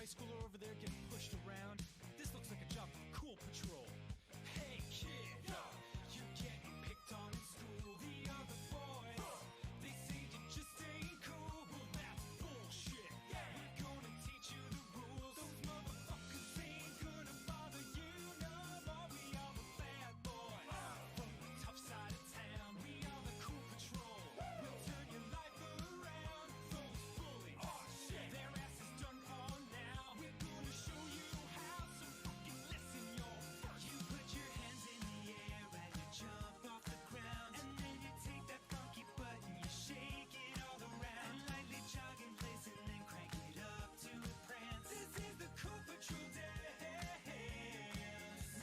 schooler over there getting pushed around. This looks like a job for Cool Patrol. Hey kid, you're getting picked on in school. The other boys, they say you just ain't cool. Well, that's bullshit. We're gonna teach you the rules. Those motherfuckers ain't gonna bother you no more. We are the bad boys from the tough side of town. We are the Cool Patrol. We'll turn your life around. Those bullies, their ass is done for now. We're gonna show you how. So fucking listen, you're first. You put your hands in the air and you jump off the ground, and then you take that funky butt and you shake it all around, and lightly jog in place and then crank it up to a prance. This is the Cool Patrol dance.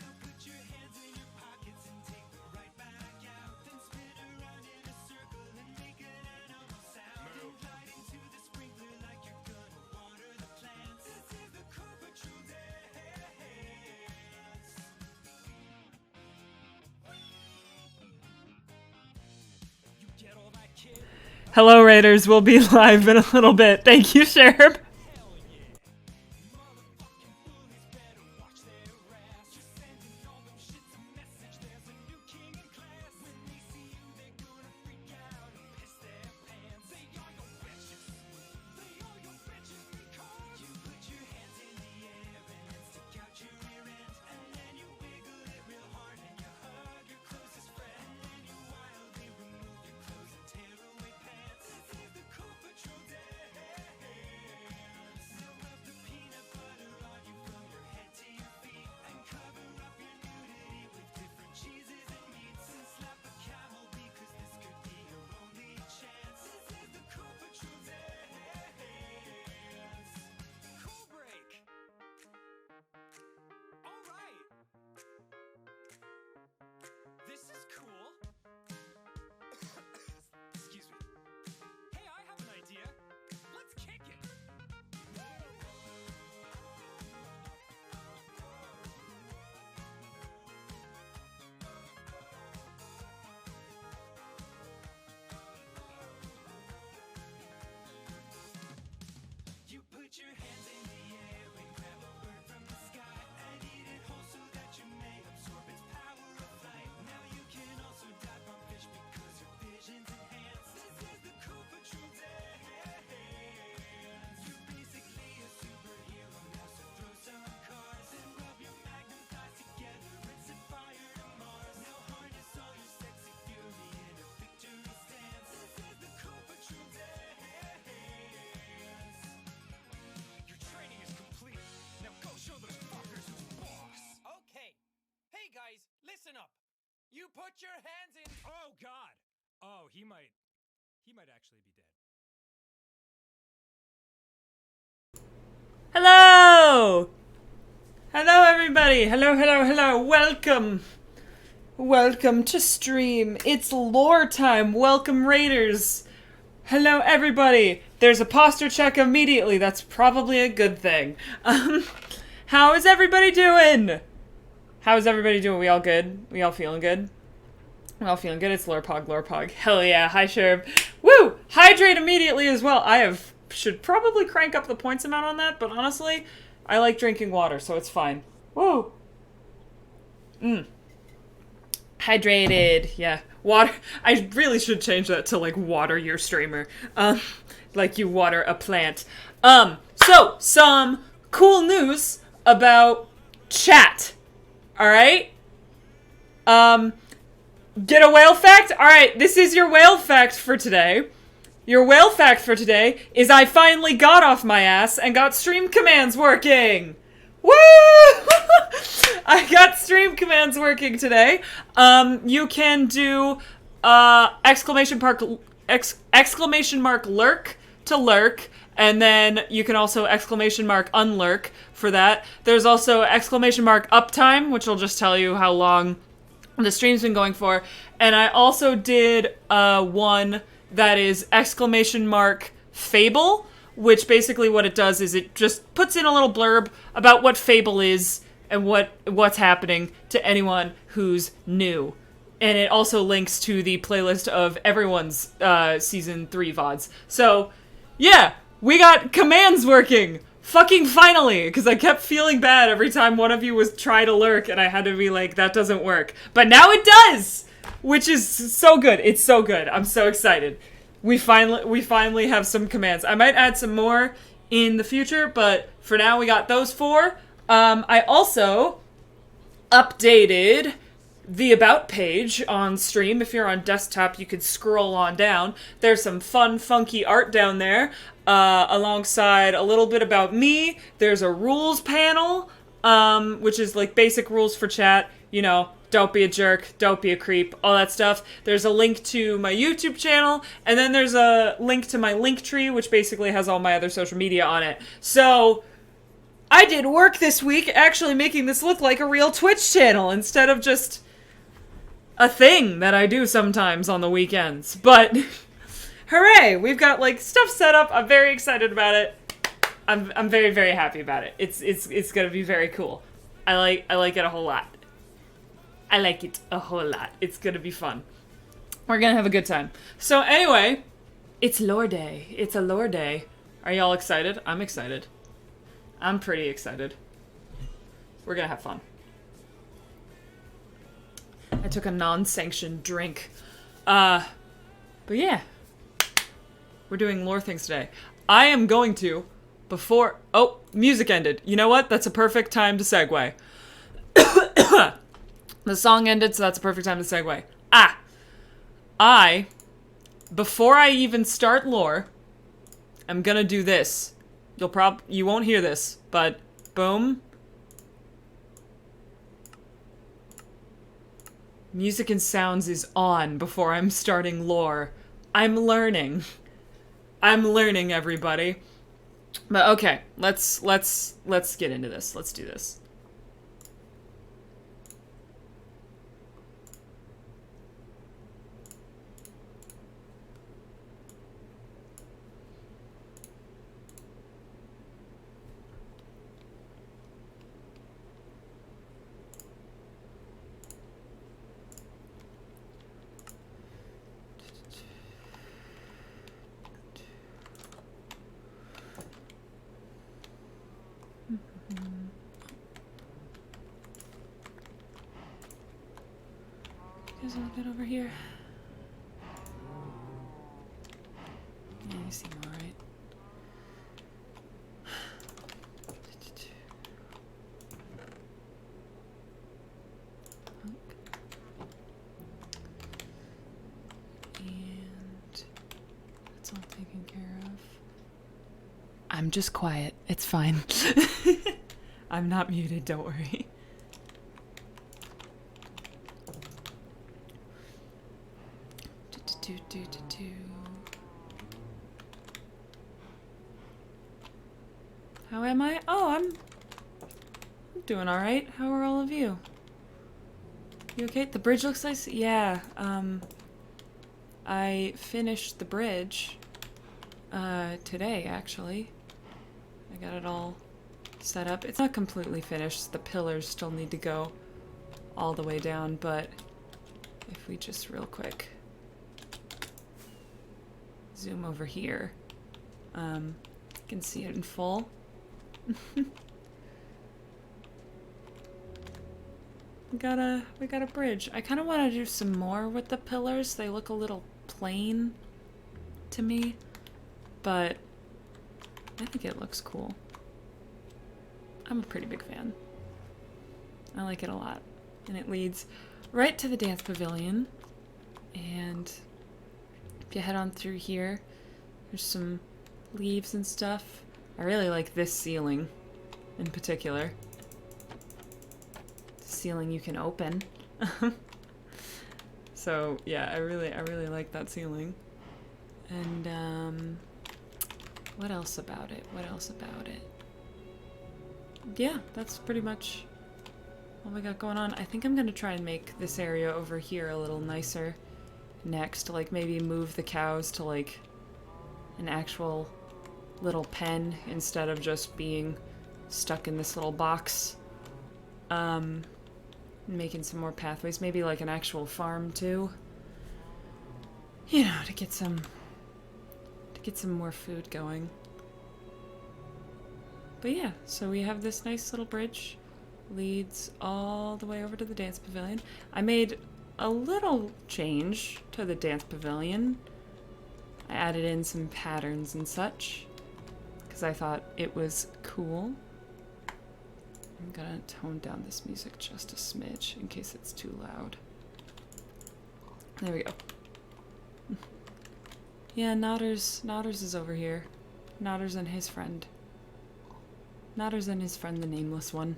Now put your hands in your pockets and take them right back out. Then spin around in a circle and make an animal sound. Then glide into the sprinkler like you're gonna water the plants. This is the Cool Patrol dance. You get all that, kid? Hello, Raiders. We'll be live in a little bit. Thank you, Sherb. Hell yeah. Motherfucking bullies better watch their ass. You're sending all them shits a message. There's a new king in class. When they see you, they're gonna freak out and piss their pants. They are your bitches. They are your bitches because you put your hands in the air and then stick out your rear end. And then you wiggle it real hard and you hug your closest friend. And then you wildly remove your clothes and tear away pants. This is the Cool Patrol dance. Now rub the peanut butter on you from your head to your feet, and cover up your nudity with different cheeses and meats, and slap a camel because this could be your only chance. This is the Cool Patrol dance. Cool break. All right. This is cool. Excuse me. Hey, I have an idea. Let's kick it. You put your hands in the air and grab a bird from the sky and eat it whole so that you may absorb its power of flight. Now you can also dive on fish because your vision's enhanced. This is the Cool Patrol dance. You're basically a superhero now, so throw some cars and rub your magnum thighs together and set fire to Mars. Now harness all your sexy fury in a victory stance. This is the Cool Patrol dance. Your training is complete. Now go show those fuckers who's boss. Okay. Hey guys, listen up. You put your hands in. Oh God. Oh, he might actually be dead. Hello! Hello, everybody. Hello, hello, hello. Welcome. Welcome to stream. It's lore time. Welcome, Raiders. Hello, everybody. There's a posture check immediately. That's probably a good thing. How is everybody doing? How is everybody doing? We all good? We all feeling good? We all feeling good? It's Lorepog, Lorepog. Hell yeah. Hi, Sherb. Woo! Hydrate immediately as well. Should probably crank up the points amount on that, but honestly, I like drinking water, so it's fine. Woo! Hydrated. Yeah. Water. I really should change that to, like, water your streamer. Like you water a plant. So, some cool news about chat. Alright? Get a whale fact? Alright, this is your whale fact for today. Your whale fact for today is I finally got off my ass and got stream commands working! Woo! I got stream commands working today. You can do, exclamation mark lurk to lurk, and then you can also exclamation mark unlurk for that. There's also exclamation mark uptime, which will just tell you how long the stream's been going for. And I also did one that is exclamation mark Fable, which basically what it does is it just puts in a little blurb about what Fable is and what's happening to anyone who's new. And it also links to the playlist of everyone's Season 3 VODs. So, yeah, we got commands working! Fucking finally! Because I kept feeling bad every time one of you was trying to lurk, and I had to be like, that doesn't work. But now it does! Which is so good. It's so good. I'm so excited. We finally have some commands. I might add some more in the future, but for now we got those 4. I also updated the About page on stream. If you're on desktop, you could scroll on down. There's some fun, funky art down there, alongside a little bit about me. There's a rules panel, which is like basic rules for chat. You know, don't be a jerk, don't be a creep, all that stuff. There's a link to my YouTube channel, and then there's a link to my Linktree, which basically has all my other social media on it. So I did work this week actually making this look like a real Twitch channel instead of just a thing that I do sometimes on the weekends. But hooray, we've got like stuff set up. I'm very excited about it. I'm very, very happy about it. It's gonna be very cool. I like it a whole lot. I like it a whole lot. It's gonna be fun. We're gonna have a good time. So anyway, it's lore day. It's a lore day. Are y'all excited? I'm excited. I'm pretty excited. We're gonna have fun. I took a non-sanctioned drink. But yeah. We're doing lore things today. I am going to, before... Oh, music ended. You know what? That's a perfect time to segue. The song ended, so that's a perfect time to segue. Before I even start lore, I'm gonna do this. You won't hear this, but boom. Music and sounds is on before I'm starting lore. I'm learning. I'm learning, everybody. But okay, let's get into this. Let's do this. There's a little bit over here. Yeah, you seem alright. And that's all taken care of. I'm just quiet. It's fine. I'm not muted, don't worry. How am I? Oh, I'm doing alright. How are all of you? You okay? The bridge looks nice? Yeah, I finished the bridge, today, actually. I got it all set up. It's not completely finished. The pillars still need to go all the way down, but if we just real quick zoom over here, you can see it in full. We got a bridge. I kind of want to do some more with the pillars. They look a little plain to me, but I think it looks cool. I'm a pretty big fan. I like it a lot. And it leads right to the dance pavilion. And if you head on through here, there's some leaves and stuff. I really like this ceiling in particular. The ceiling you can open. So yeah, I really like that ceiling. And what else about it? What else about it? Yeah, that's pretty much all we got going on. I think I'm gonna try and make this area over here a little nicer next. Like maybe move the cows to like an actual little pen instead of just being stuck in this little box. Making some more pathways, maybe like an actual farm too. You know, to get some more food going. But yeah, so we have this nice little bridge. Leads all the way over to the dance pavilion. I made a little change to the dance pavilion. I added in some patterns and such, because I thought it was cool. I'm gonna tone down this music just a smidge in case it's too loud. There we go. Yeah, Nodders is over here. Nodders and his friend. Nodders and his friend, the nameless one.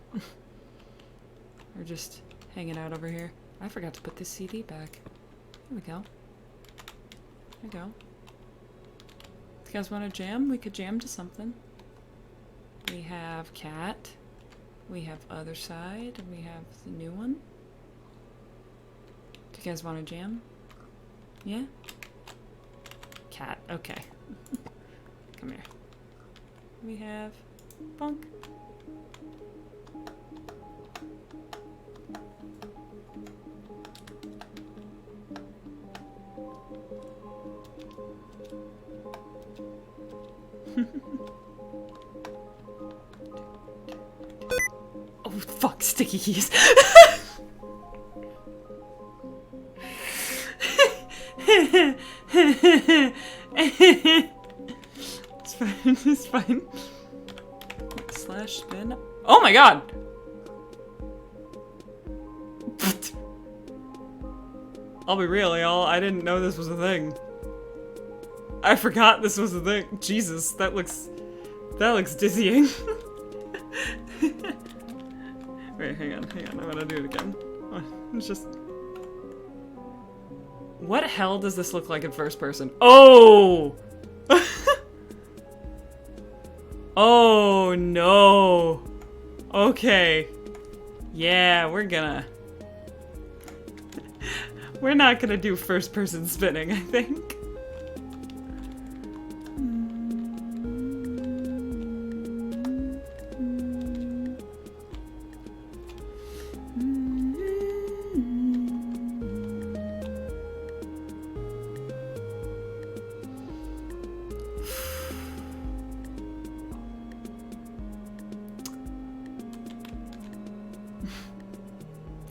Are just hanging out over here. I forgot to put this CD back. There we go. There we go. If you guys want to jam, we could jam to something. We have Cat. We have Other Side. And we have the new one. Do you guys want to jam? Yeah? Cat. Okay. Come here. We have Bunk. Oh fuck, sticky keys. It's fine, it's fine. Slash spin. Oh my god! I'll be real, y'all. I didn't know this was a thing. I forgot this was a thing. Jesus, that looks dizzying. Wait, hang on. I want to do it again. It's just... What hell does this look like in first person? Oh! Oh, no. Okay. Yeah, we're not gonna do first person spinning, I think.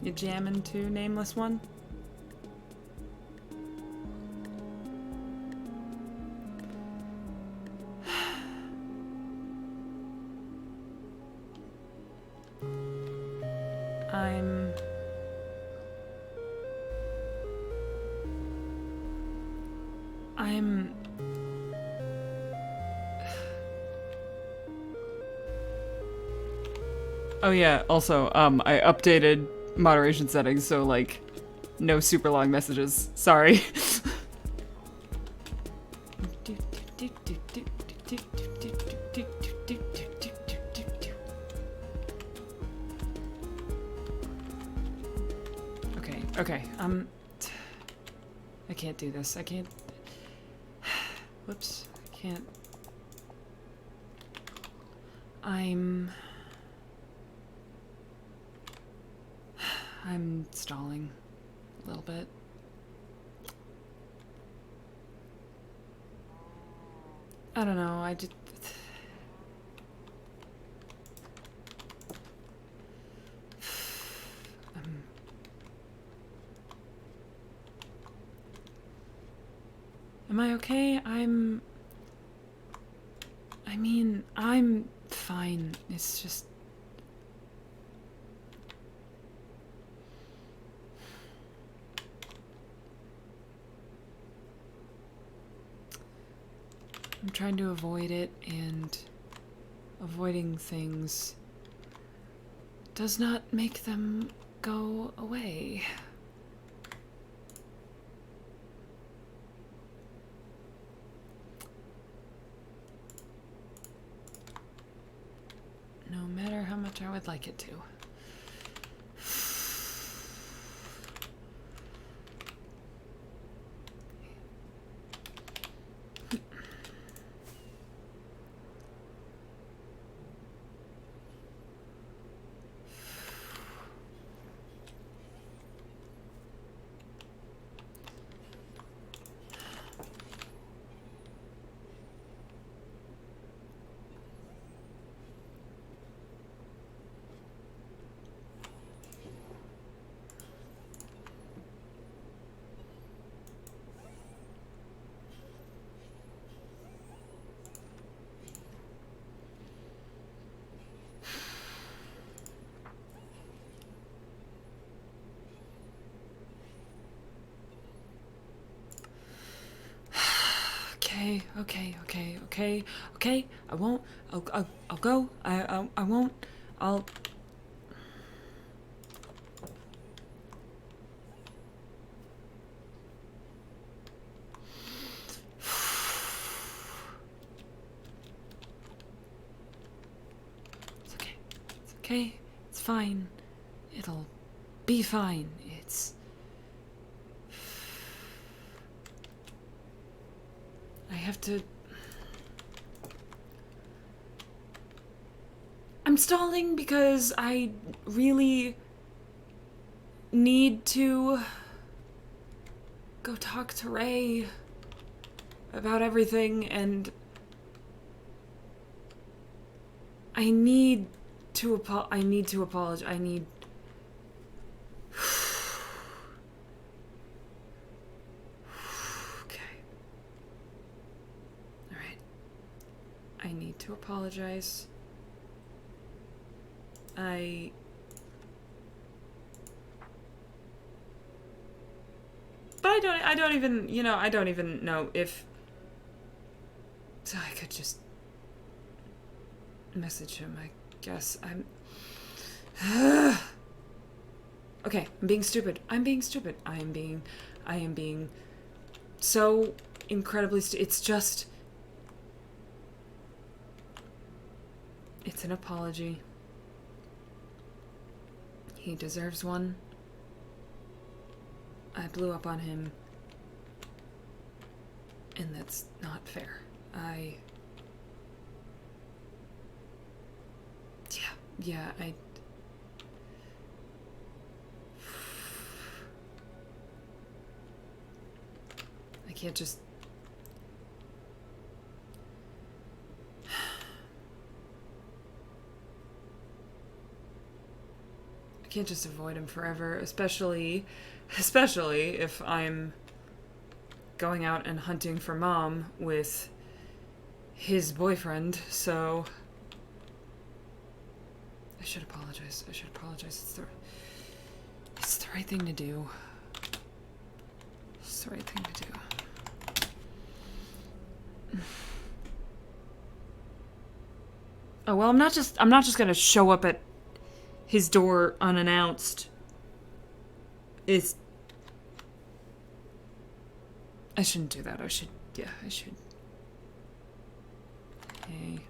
You jamming to Nameless One? Oh yeah, also, I updated moderation settings, so, like, no super long messages. Sorry. Okay, I can't do this. I can't... Whoops. I can't... I'm stalling a little bit. I don't know, I just... Am I okay? I mean, I'm fine. It's just... I'm trying to avoid it, and avoiding things does not make them go away. No matter how much I would like it to. Okay. I won't. I'll go. I won't. I'll. It's okay. It's okay. It's fine. It'll be fine. I have to... I'm stalling because I really need to go talk to Ray about everything, and I need to apologize. I need... I need to apologize. I don't even, I don't even know if I could just message him, I guess. Okay, I'm being stupid. I am being so incredibly it's just... It's an apology. He deserves one. I blew up on him. And that's not fair. I can't just... can't just avoid him forever, especially if I'm going out and hunting for Mom with his boyfriend, so I should apologize. It's the right thing to do. It's the right thing to do. Oh, well, I'm not just gonna show up at his door unannounced. I shouldn't do that. I should. Hey.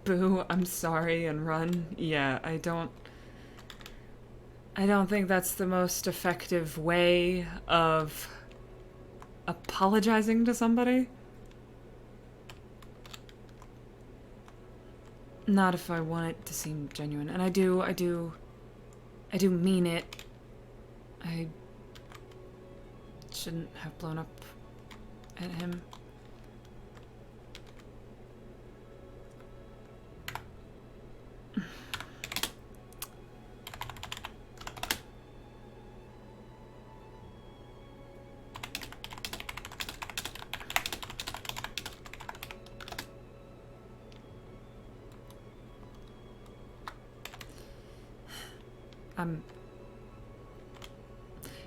Boo, I'm sorry, and run. Yeah, I don't think that's the most effective way of apologizing to somebody. Not if I want it to seem genuine. And I do mean it. I shouldn't have blown up at him.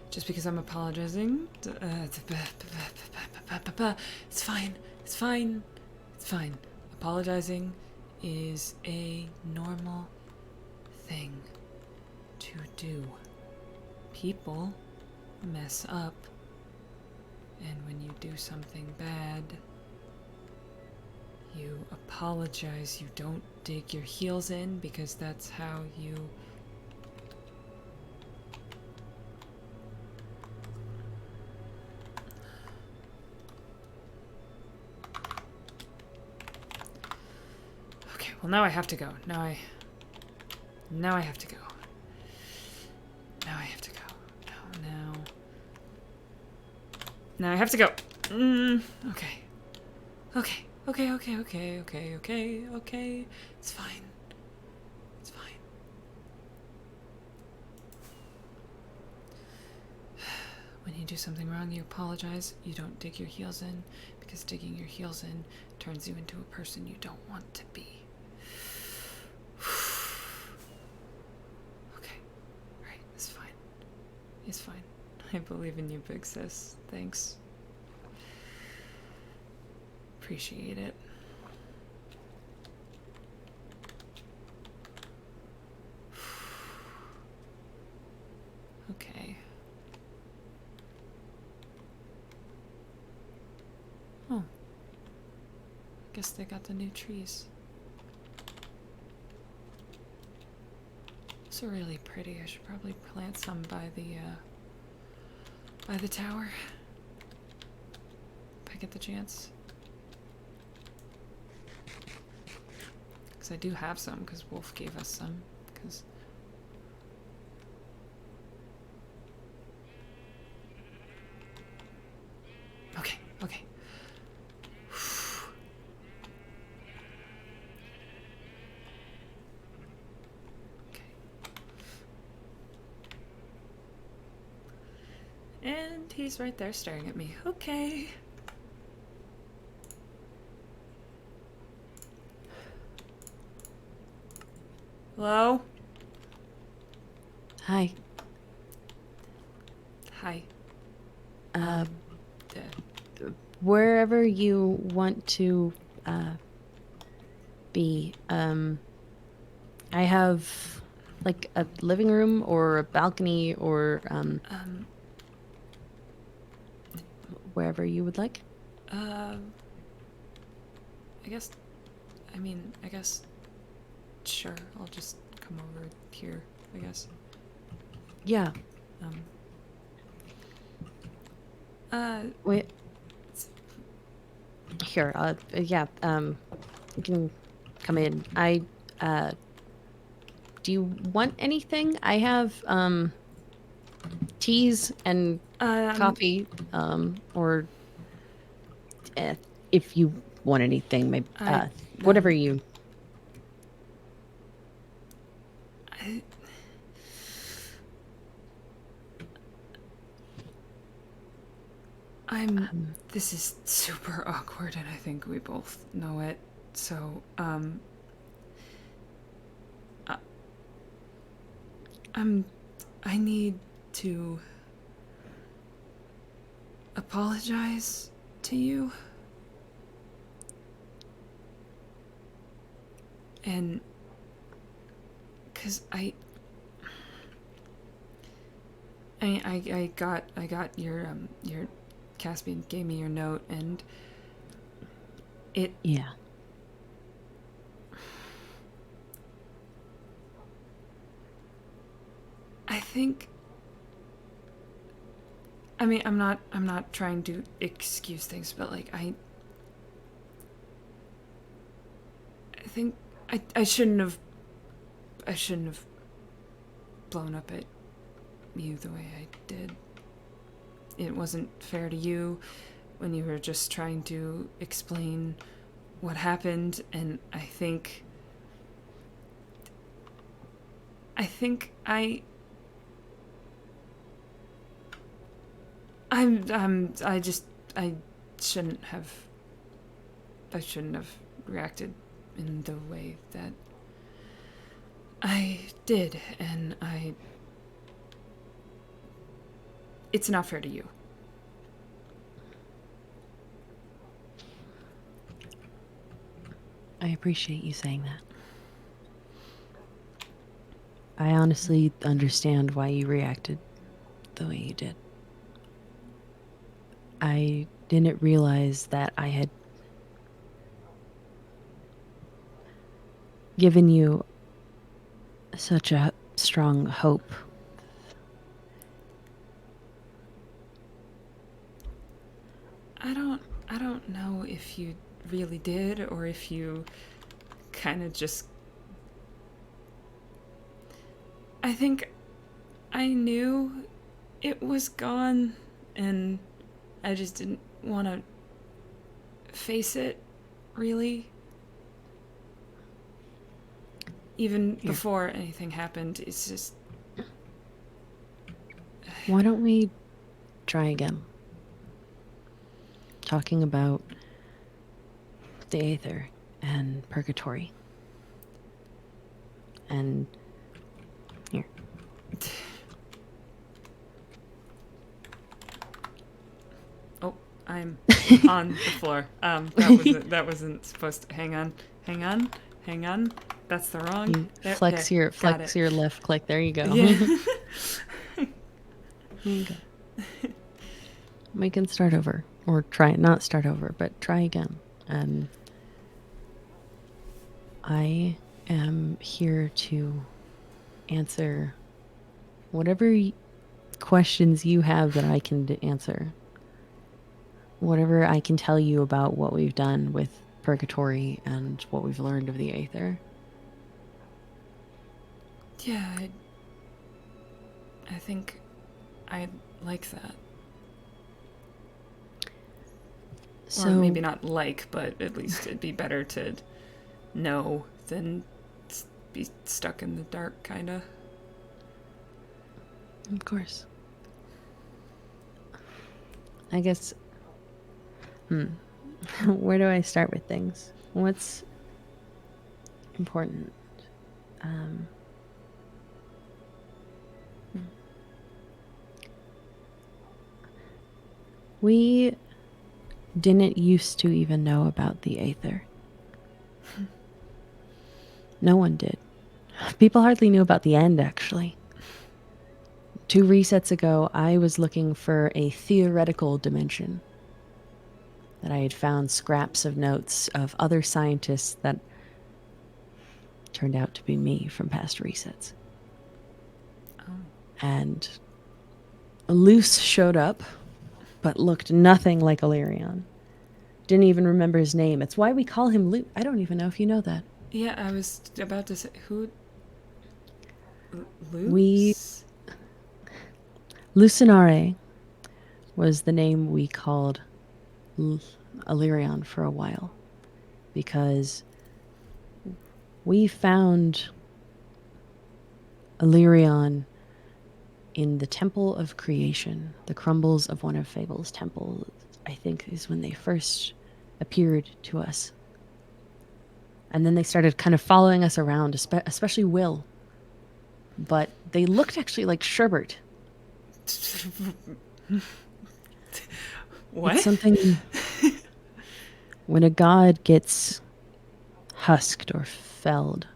Just because I'm apologizing, it's fine. Apologizing is a normal thing to do. People mess up, and when you do something bad, you apologize. You don't dig your heels in, because that's how you... Well, now I have to go. Now I have to go. Now I have to go. Okay. Okay. Okay, okay, okay, okay, okay, okay. It's fine. It's fine. When you do something wrong, you apologize. You don't dig your heels in, because digging your heels in turns you into a person you don't want to be. Okay. Alright, it's fine. It's fine. I believe in you, big sis. Thanks. Appreciate it. Okay. Oh. Guess they got the new trees. Those are really pretty. I should probably plant some by the tower. If I get the chance. Because I do have some, because Wolf gave us some. Because... Okay, okay. And he's right there staring at me. Okay. Hello? Hi. Hi. Wherever you want to be, I have like a living room or a balcony or wherever you would like. I guess, I guess, sure, I'll just come over here, I guess. Yeah. Wait. Here, yeah, you can come in. Do you want anything? I have, teas and coffee, or if you want anything, maybe, whatever you... This is super awkward, and I think we both know it, so, I need to apologize to you. And, 'cause I got your Caspian gave me your note, and it... Yeah. I think... I'm not trying to excuse things, but, like, I think I shouldn't have blown up at you the way I did. It wasn't fair to you when you were just trying to explain what happened, and I think I shouldn't have reacted in the way that I did, and it's not fair to you. I appreciate you saying that. I honestly understand why you reacted the way you did. I didn't realize that I had given you such a strong hope. I don't know if you really did, or if you kind of just... I think I knew it was gone, and I just didn't want to face it, really. Even before anything happened, it's just... Why don't we try again? Talking about the Aether and Purgatory. And here. Oh, I'm on the floor. That wasn't supposed to... Hang on. That's the wrong... You flex your left click. There you go. Yeah. There you go. We can start over. Or not start over, but try again. I am here to answer whatever questions you have that I can answer. Whatever I can tell you about what we've done with Purgatory and what we've learned of the Aether. Yeah, I think I'd like that. So, or maybe not like, but at least it'd be better to know than be stuck in the dark, kinda. Of course. I guess... Where do I start with things? What's important? We didn't used to even know about the Aether. No one did. People hardly knew about the end, actually. 2 resets ago, I was looking for a theoretical dimension. That I had found scraps of notes of other scientists that turned out to be me from past resets. Oh. And Luce showed up, but looked nothing like Illyrion. Didn't even remember his name. It's why we call him Luce. I don't even know if you know that. Yeah, I was about to say, who... Luce? Lucinare was the name we called Illyrion for a while. Because we found Illyrion in the Temple of Creation. The crumbles of one of Fable's temples, I think, is when they first appeared to us. And then they started kind of following us around, especially Will. But they looked actually like Sherbert. What? It's something... When a god gets husked or felled,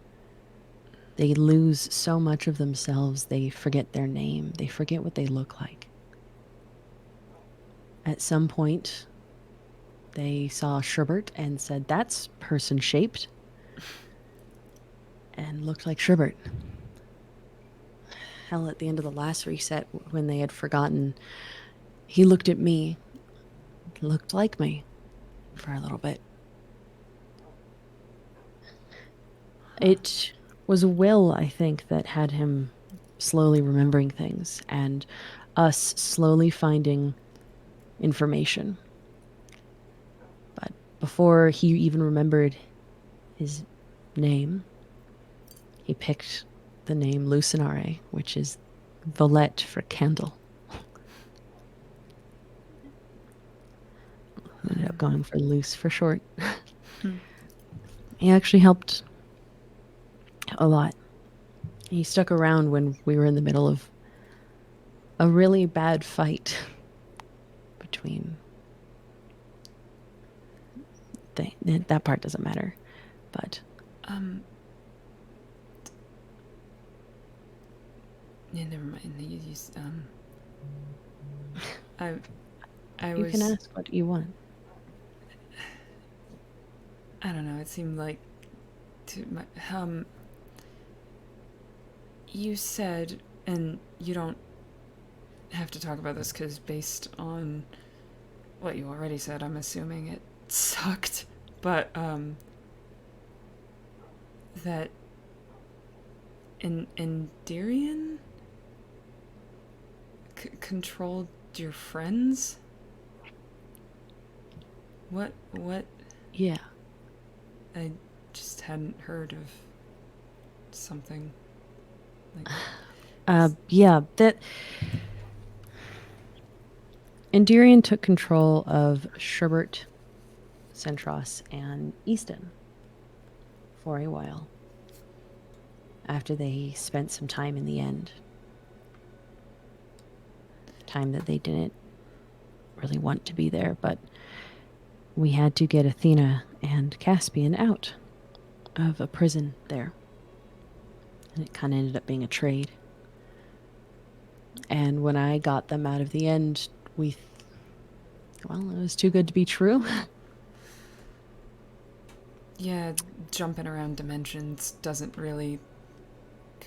they lose so much of themselves, they forget their name. They forget what they look like. At some point, they saw Sherbert and said, that's person-shaped. And looked like Sherbert. Hell, at the end of the last reset, when they had forgotten, he looked at me, looked like me for a little bit. It was Will, I think, that had him slowly remembering things and us slowly finding information. But before he even remembered his name, he picked the name Lucinare, which is Valette for candle. Ended up going for Luce for short. He actually helped a lot. He stuck around when we were in the middle of a really bad fight between... that part doesn't matter, but... Yeah, never mind. You can ask what you want. I don't know. It seemed like you said, and you don't have to talk about this because based on what you already said, I'm assuming it sucked. But that Endirion controlled your friends? What? Yeah. I just hadn't heard of something like... Yeah, that Endirion took control of Sherbert, Centros, and Easton for a while after they spent some time in the end. Time that they didn't really want to be there, but we had to get Athena and Caspian out of a prison there. And it kind of ended up being a trade. And when I got them out of the end, well, it was too good to be true. Yeah, jumping around dimensions doesn't really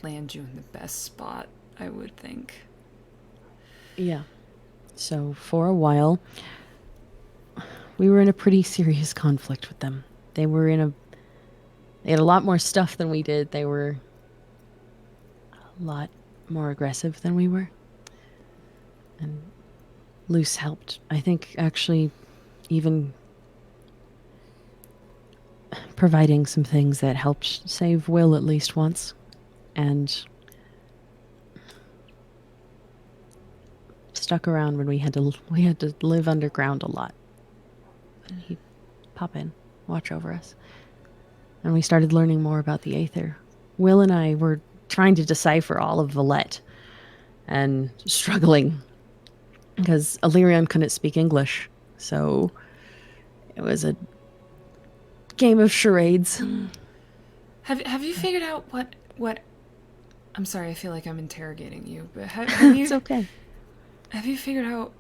land you in the best spot, I would think. Yeah. So for a while, we were in a pretty serious conflict with them. They had a lot more stuff than we did. They were a lot more aggressive than we were. And Luce helped. I think actually even providing some things that helped save Will at least once. And stuck around when we had to live underground a lot. And he'd pop in, watch over us. And we started learning more about the Aether. Will and I were trying to decipher all of Valette and struggling because Illyrian couldn't speak English. So it was a game of charades. Have you figured out what I'm sorry, I feel like I'm interrogating you, but have you It's okay. Have you figured out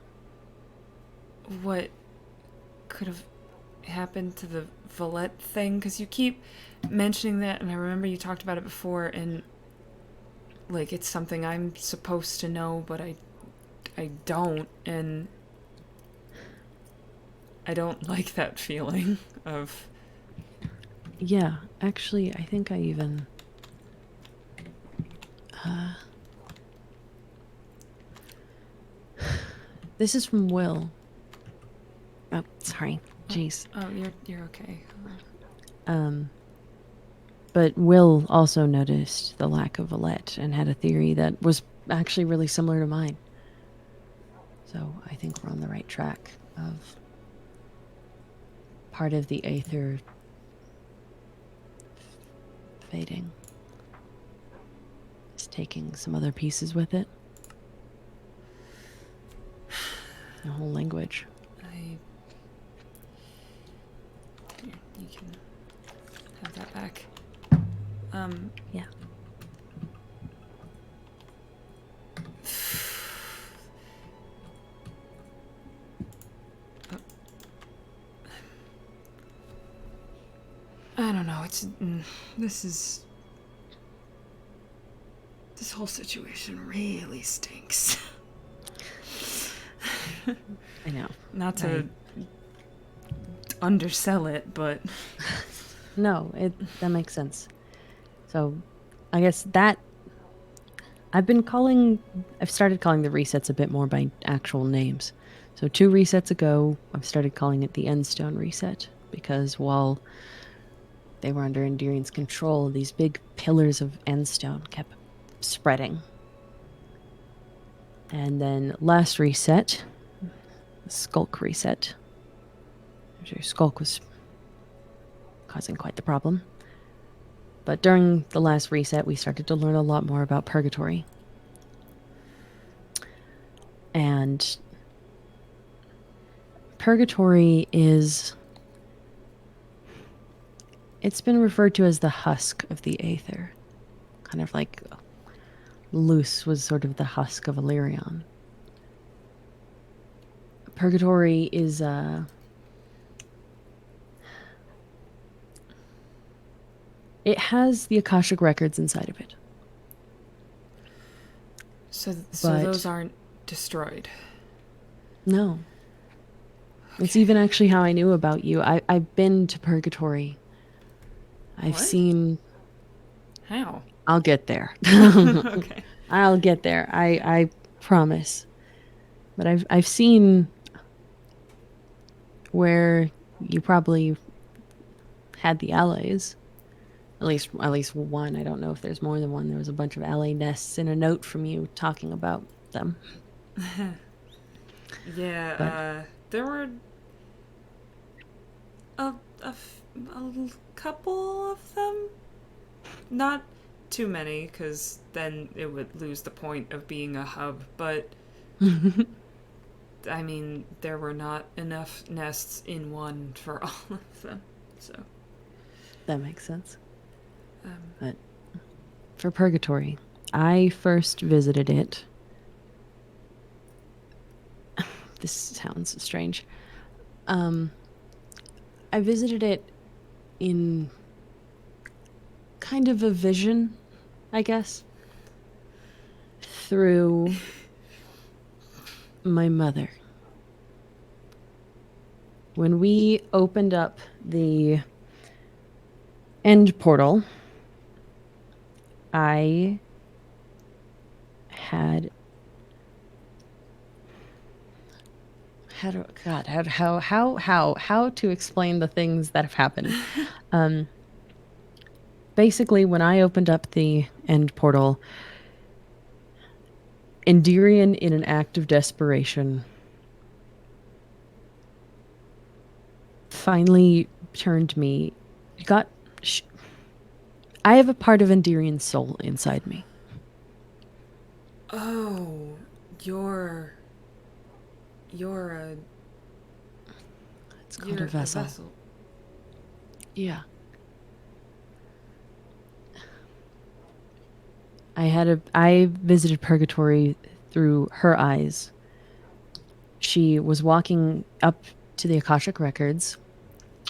what could have happened to the Valette thing? Because you keep mentioning that, and I remember you talked about it before, and like it's something I'm supposed to know, but I don't, and I don't like that feeling of... Yeah, actually, I think I even... This is from Will. Oh, sorry. Jeez. Oh, you're okay. But Will also noticed the lack of Valette and had a theory that was actually really similar to mine. So I think we're on the right track of part of the Aether fading. It's taking some other pieces with it. The whole language. Here, you can have that back. Yeah. I don't know, this whole situation really stinks. I know. Not to undersell it, but... No, that makes sense. So, I guess that... I've started calling the resets a bit more by actual names. So 2 resets ago, I've started calling it the Endstone reset, because while they were under Endearing's control, these big pillars of Endstone kept spreading. And then last reset, the Skulk reset. Skulk was causing quite the problem. But during the last reset, we started to learn a lot more about Purgatory. And Purgatory is... It's been referred to as the husk of the Aether. Kind of like Luce was sort of the husk of Illyrian. Purgatory is it has the Akashic records inside of it. So those aren't destroyed? No. Okay. It's even actually how I knew about you. I've been to Purgatory. I've seen... How? I'll get there. Okay. I'll get there. I promise. But I've seen where you probably had the allies. At least one. I don't know if there's more than one. There was a bunch of ally nests in a note from you talking about them. Yeah, But there were a, a couple of them. Not too many, because then it would lose the point of being a hub, but I mean, there were not enough nests in one for all of them, so. that makes sense. But for Purgatory, I first visited it. This sounds strange. I visited it in kind of a vision, I guess, through my mother. When we opened up the end portal, I had how to explain the things that have happened. Basically, when I opened up the end portal, Endirian, in an act of desperation, finally turned me. I have a part of Endirian's soul inside me. Oh, you're a... It's called a vessel. Yeah. I visited Purgatory through her eyes. She was walking up to the Akashic Records,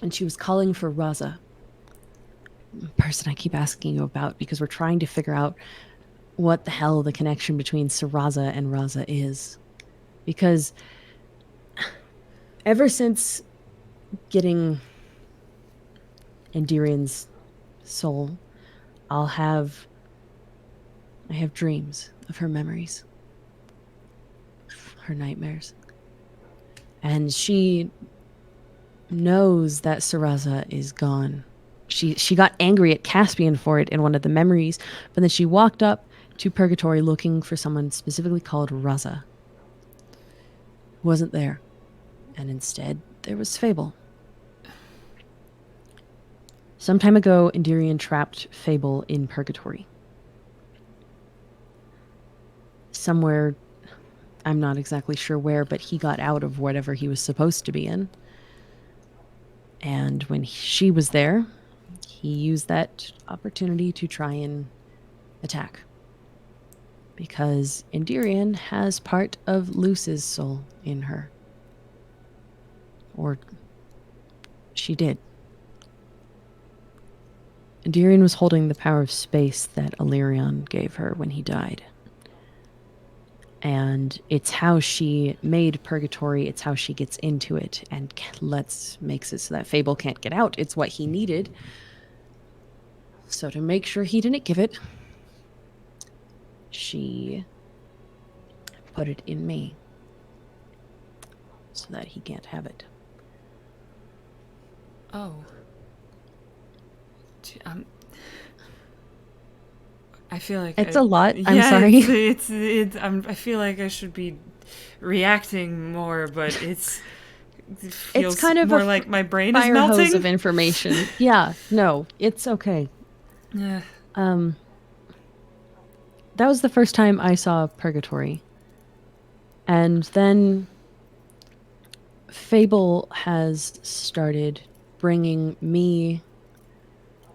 and she was calling for Raza, the person I keep asking you about, because we're trying to figure out what the hell the connection between Saraza and Raza is. Because ever since getting Endirian's soul, I have dreams of her memories, her nightmares. And she knows that Saraza is gone. She got angry at Caspian for it in one of the memories, but then she walked up to Purgatory looking for someone specifically called Raza. Wasn't there. And instead, there was Fable. Some time ago, Endirian trapped Fable in Purgatory. Somewhere, I'm not exactly sure where, but he got out of whatever he was supposed to be in. And when she was there, he used that opportunity to try and attack. Because Endirian has part of Luce's soul in her. Or she did. Endirian was holding the power of space that Illyrion gave her when he died. And it's how she made Purgatory, it's how she gets into it and makes it so that Fable can't get out. It's what he needed. So to make sure he didn't give it, she put it in me so that he can't have it. Oh. I feel like it's a lot. I'm sorry. I feel like I should be reacting more, but it feels kind of more a like my brain is fire melting. hose of information. Yeah, no, it's okay. Yeah. That was the first time I saw Purgatory. And then Fable has started bringing me,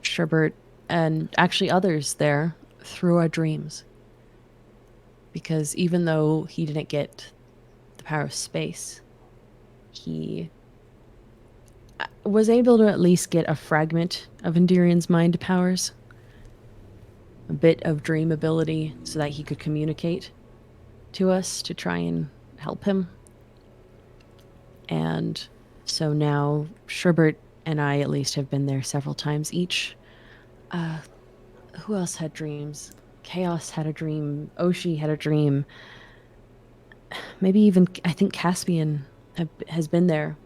Sherbert, and actually others there through our dreams. Because even though he didn't get the power of space, he was able to at least get a fragment of Endirian's mind powers. A bit of dream ability so that he could communicate to us to try and help him. And so now Sherbert and I at least have been there several times each. Who else had dreams? Chaos had a dream. Oshi had a dream. Maybe even, I think Caspian has been there.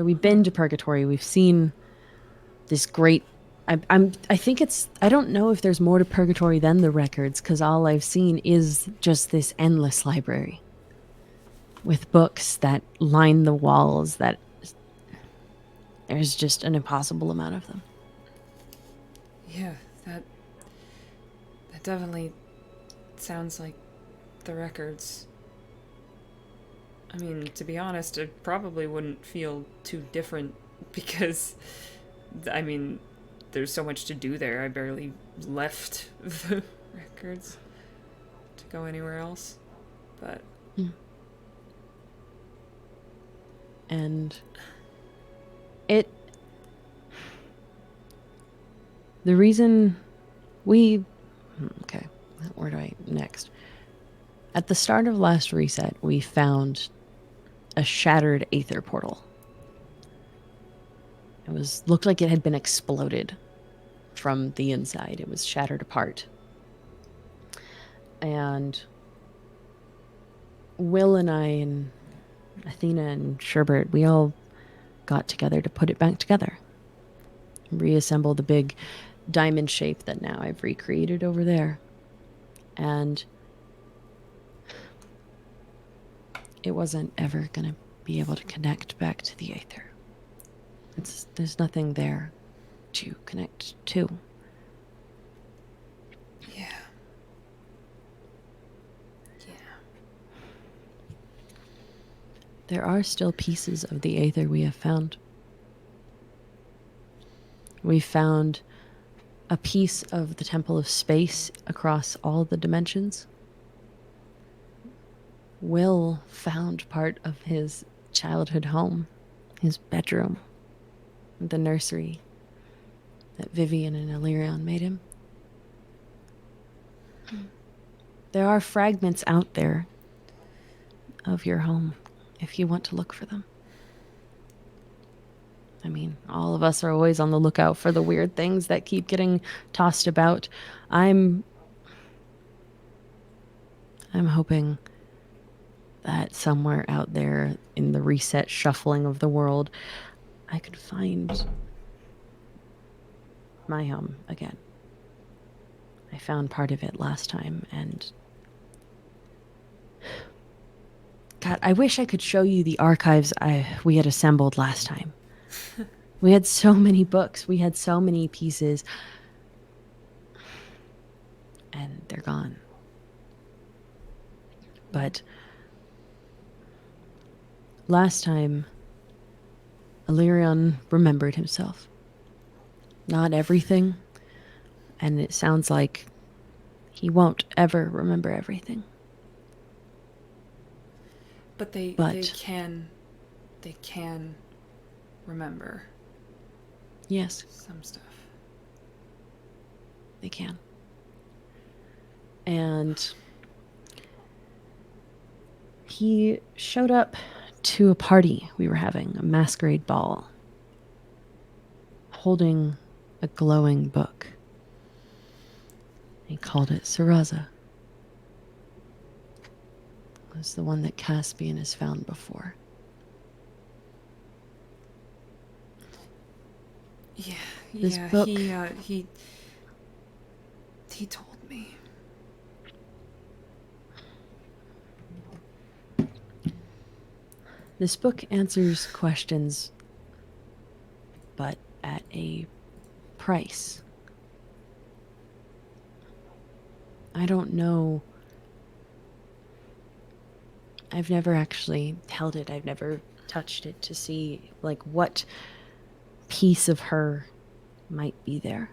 So we've been to Purgatory. We've seen this great. I think it's. I don't know if there's more to Purgatory than the records, because all I've seen is just this endless library with books that line the walls. That there's just an impossible amount of them. Yeah, that definitely sounds like the records. I mean, to be honest, it probably wouldn't feel too different because, I mean, there's so much to do there. I barely left the records to go anywhere else. But. And the reason we. Okay, where do I next? At the start of last reset, we found a shattered aether portal. It looked like it had been exploded from the inside. It was shattered apart. And Will and I and Athena and Sherbert, we all got together to put it back together. Reassemble the big diamond shape that now I've recreated over there. And it wasn't ever going to be able to connect back to the aether. There's nothing there to connect to. Yeah. There are still pieces of the aether we have found. We found a piece of the Temple of Space across all the dimensions. Will found part of his childhood home, his bedroom, the nursery that Vivian and Illyrion made him. There are fragments out there of your home if you want to look for them. I mean, all of us are always on the lookout for the weird things that keep getting tossed about. I'm hoping that somewhere out there in the reset shuffling of the world, I could find my home again. I found part of it last time, and God, I wish I could show you the archives we had assembled last time. We had so many books. We had so many pieces. And they're gone. But last time, Illyrion remembered himself. Not everything. And it sounds like he won't ever remember everything. But they can remember. Yes. Some stuff. They can. And he showed up to a party we were having, a masquerade ball, holding a glowing book. He called it Saraza. It was the one that Caspian has found before. Yeah, This book, he told me. This book answers questions, but at a price. I don't know. I've never actually held it. I've never touched it to see, like, what piece of her might be there.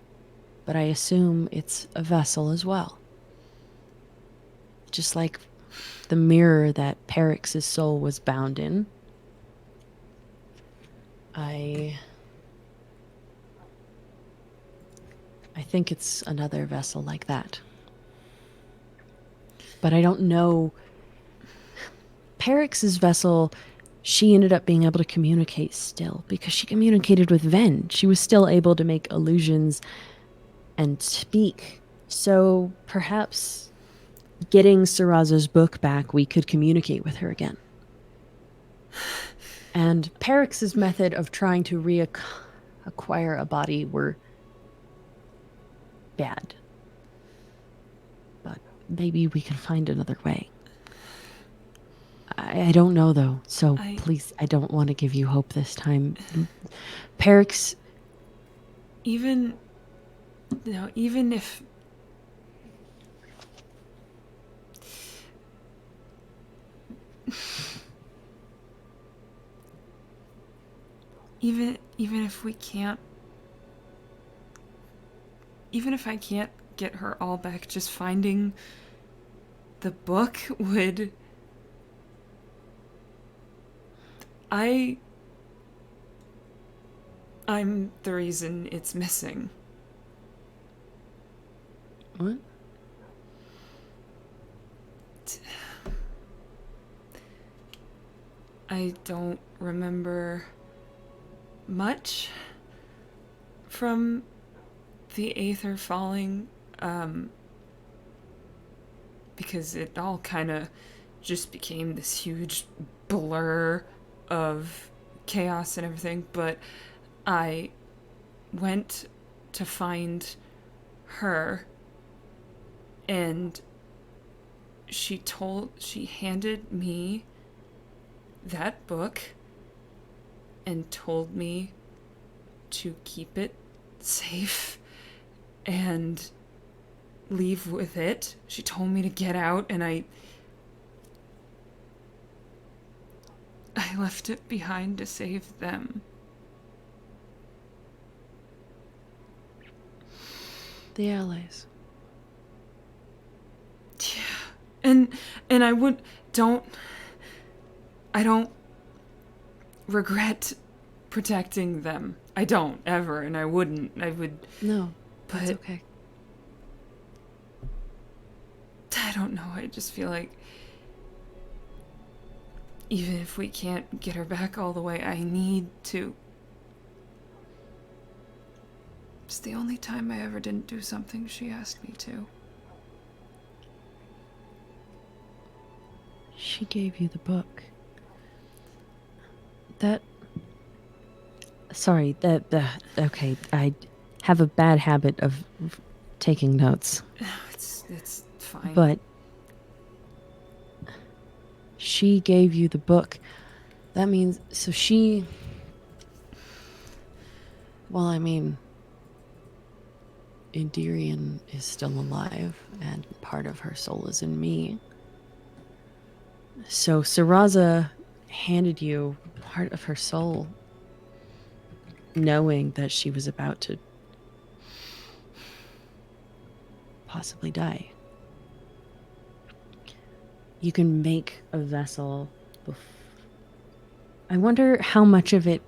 But I assume it's a vessel as well. Just like the mirror that Perix's soul was bound in. I think it's another vessel like that. But I don't know. Perix's vessel, she ended up being able to communicate still because she communicated with Ven. She was still able to make illusions and speak. So perhaps getting Saraza's book back, we could communicate with her again. And Perix's method of trying to reacquire a body were bad. But maybe we can find another way. I don't know, though, so please, I don't want to give you hope this time. Perix... Even if... Even if we can't... Even if I can't get her all back, just finding the book would... I'm the reason it's missing. What? I don't remember much from the Aether falling, because it all kind of just became this huge blur of chaos and everything, but I went to find her, and she handed me that book and told me to keep it safe and leave with it. She told me to get out, and I left it behind to save them. The allies. Yeah. And I don't regret protecting them. I don't, ever, and I wouldn't. I would... No, but that's okay. I don't know, I just feel like even if we can't get her back all the way, I need to. It's the only time I ever didn't do something she asked me to. She gave you the book. Okay, I have a bad habit of taking notes. It's fine. But she gave you the book. That means, so she... Well, I mean, Indirian is still alive, and part of her soul is in me. So Saraza handed you part of her soul, knowing that she was about to possibly die. You can make a vessel. I wonder how much of the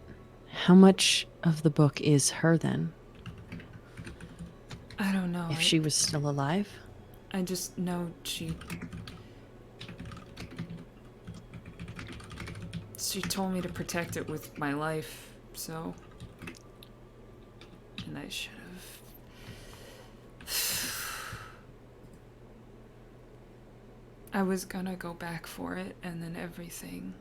book is her then? I don't know. If she was still alive? I just know she told me to protect it with my life, so... And I should have... I was gonna go back for it, and then everything...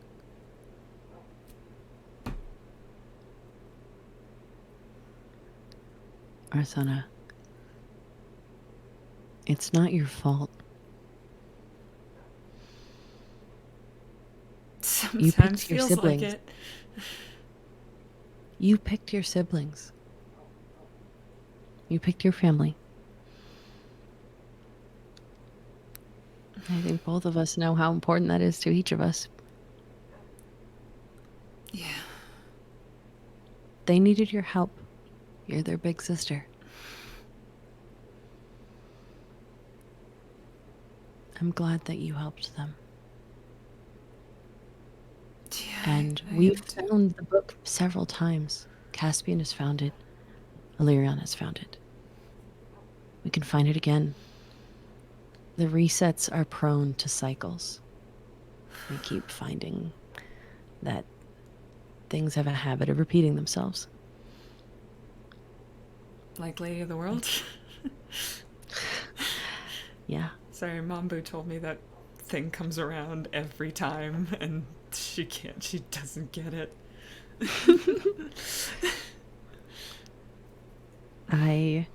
Arsana, it's not your fault. Sometimes feels like it. You picked your siblings. You picked your family. I think both of us know how important that is to each of us. Yeah. They needed your help. You're their big sister. I'm glad that you helped them. Yeah, And I we've am too. found the book several times. Caspian has found it. Illyrian has found it. We can find it again. The resets are prone to cycles. We keep finding that things have a habit of repeating themselves. Like Lady of the World? Yeah. Sorry, Mambu told me that thing comes around every time, and She can't. She doesn't get it. I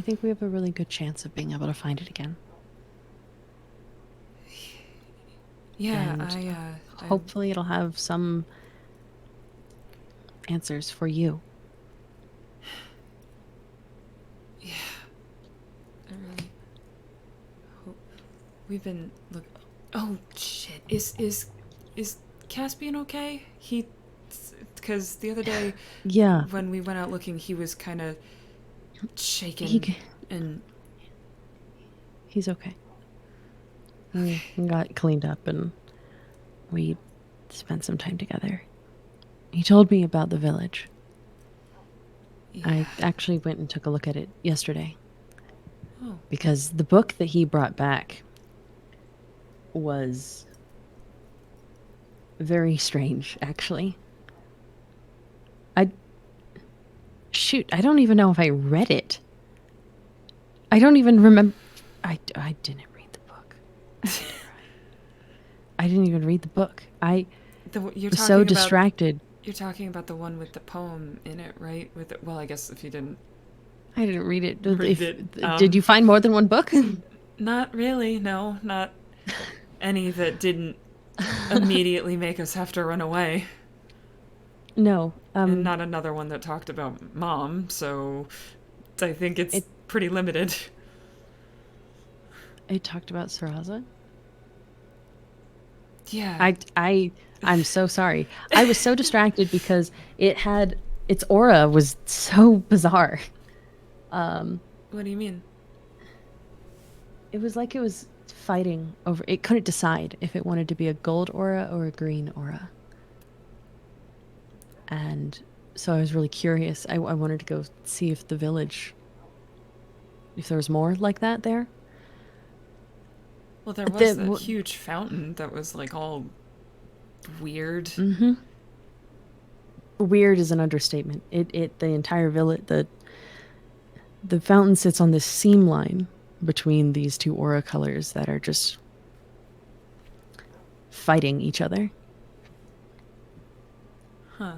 think we have a really good chance of being able to find it again. Yeah, And hopefully it'll have some answers for you. Yeah. I really hope. We've been Oh shit! Is Caspian okay? Because the other day, Yeah, when we went out looking, he was kind of shaken and. he's okay. We got cleaned up and we spent some time together. He told me about the village. Yeah. I actually went and took a look at it yesterday. Oh. Because the book that he brought back was very strange, actually. I don't even know if I read it. I don't even remember. I didn't read the book. I didn't even read the book. I was so distracted. You're talking about the one with the poem in it, right? Well, I guess if you didn't. I didn't read it. Did you find more than one book? Not really, no. Not any that didn't immediately make us have to run away. No. And not another one that talked about Mom, so I think it's pretty limited. It talked about Saraza? Yeah. I'm so sorry. I was so distracted because its aura was so bizarre. What do you mean? It was like it was fighting over. It couldn't decide if it wanted to be a gold aura or a green aura. And so I was really curious. I wanted to go see if there was more like that there. Well, there was a huge fountain that was like all weird. Mm-hmm. Weird is an understatement. The entire village, the fountain sits on this seam line between these two aura colors that are just fighting each other. Huh.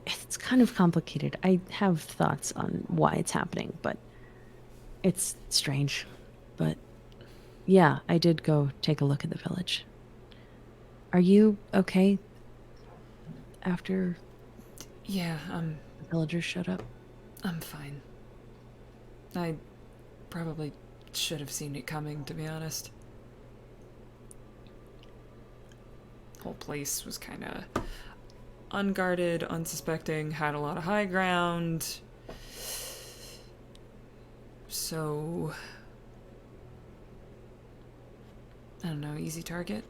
It's kind of complicated. I have thoughts on why it's happening, but it's strange. But yeah, I did go take a look at the village. Are you okay after the villagers showed up? I'm fine. I probably should have seen it coming, to be honest. Whole place was kind of unguarded, unsuspecting, had a lot of high ground. So, I don't know, easy target?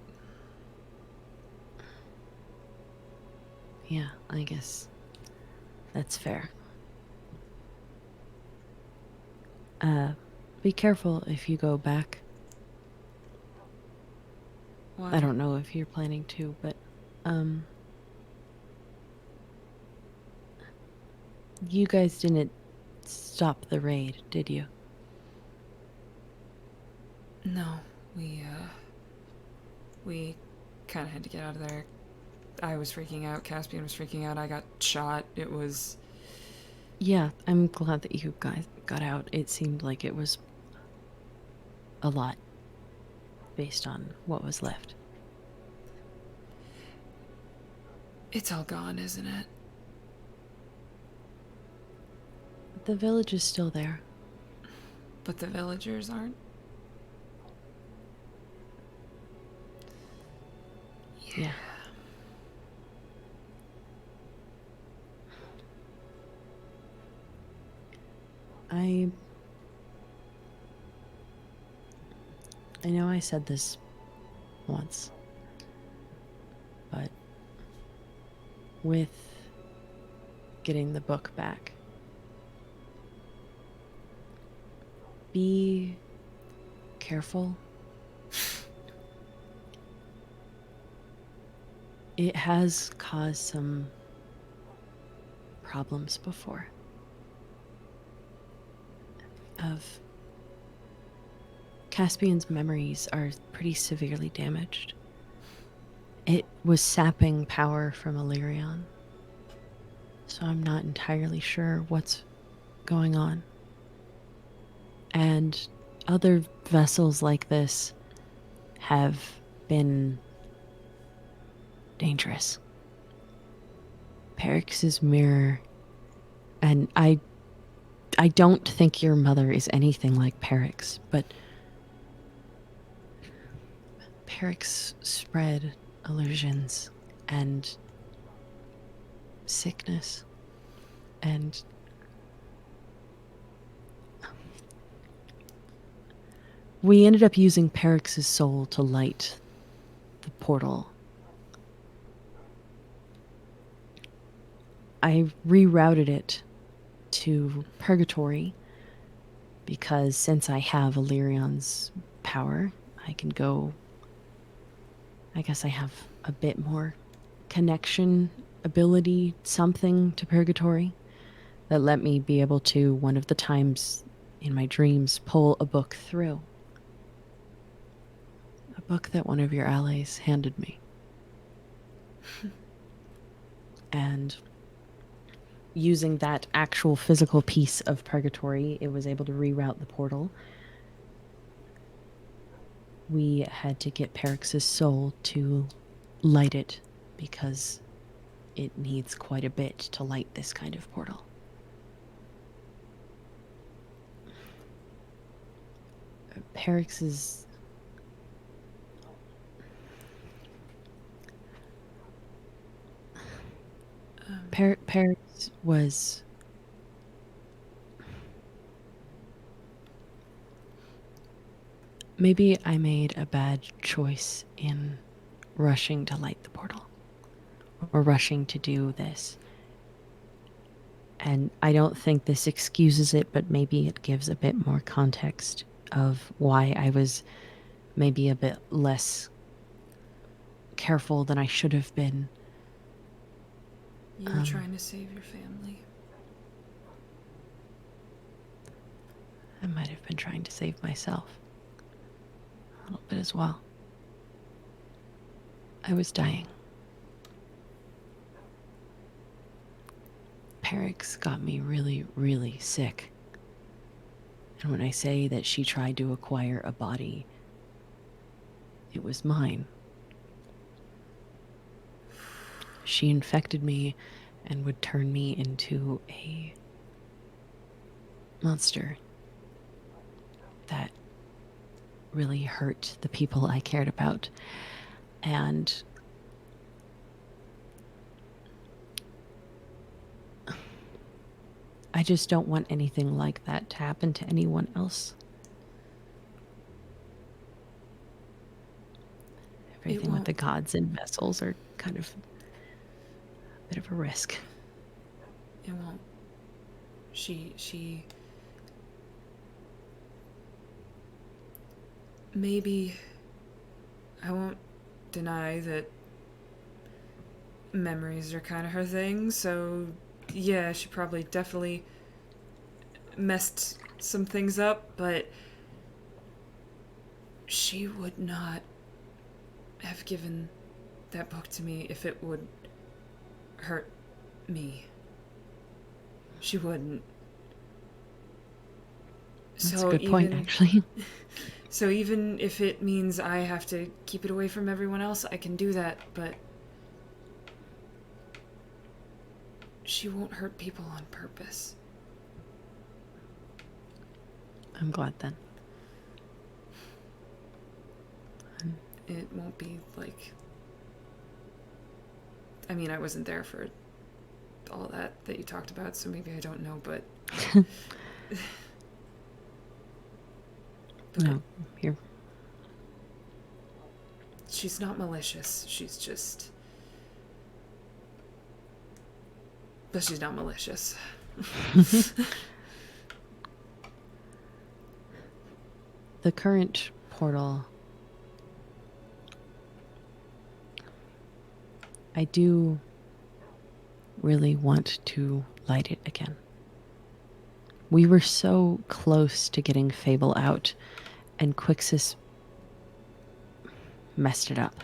Yeah, I guess that's fair. Be careful if you go back. Why? I don't know if you're planning to, but you guys didn't stop the raid, did you? No, we kind of had to get out of there. I was freaking out, Caspian was freaking out, I got shot. It was... Yeah, I'm glad that you guys got out. It seemed like it was a lot based on what was left. It's all gone, isn't it? The village is still there. But the villagers aren't? Yeah. I know I said this once, but with getting the book back, be careful. It has caused some problems before. of Caspian's memories are pretty severely damaged. It was sapping power from Illyrion, so I'm not entirely sure what's going on. And other vessels like this have been dangerous. Perix's mirror, and I don't think your mother is anything like Perix, but Perix spread illusions and sickness, and we ended up using Perix's soul to light the portal. I rerouted it to Purgatory because since I have Illyrion's power, I can go. I guess I have a bit more connection ability, something to Purgatory that let me be able to, one of the times in my dreams, pull a book through. A book that one of your allies handed me. And using that actual physical piece of Purgatory, it was able to reroute the portal. We had to get Perix's soul to light it because it needs quite a bit to light this kind of portal. Perix's Perix was maybe I made a bad choice in rushing to light the portal or rushing to do this. And I don't think this excuses it, but maybe it gives a bit more context of why I was maybe a bit less careful than I should have been. You were trying to save your family. I might have been trying to save myself a little bit as well. I was dying. Perix got me really, really sick. And when I say that she tried to acquire a body, it was mine. She infected me and would turn me into a monster that really hurt the people I cared about. And I just don't want anything like that to happen to anyone else. Everything with the gods and vessels are kind of a bit of a risk. It won't. She maybe I won't deny that memories are kind of her thing, so yeah, she probably definitely messed some things up, but she would not have given that book to me if it would hurt me. She wouldn't. That's a good point, actually. So even if it means I have to keep it away from everyone else, I can do that, but she won't hurt people on purpose. I'm glad then. It won't be like... I mean, I wasn't there for all that you talked about, so maybe I don't know, but... No, here. She's not malicious. She's just... But she's not malicious. The current portal, I do really want to light it again. We were so close to getting Fable out, and Quixis messed it up.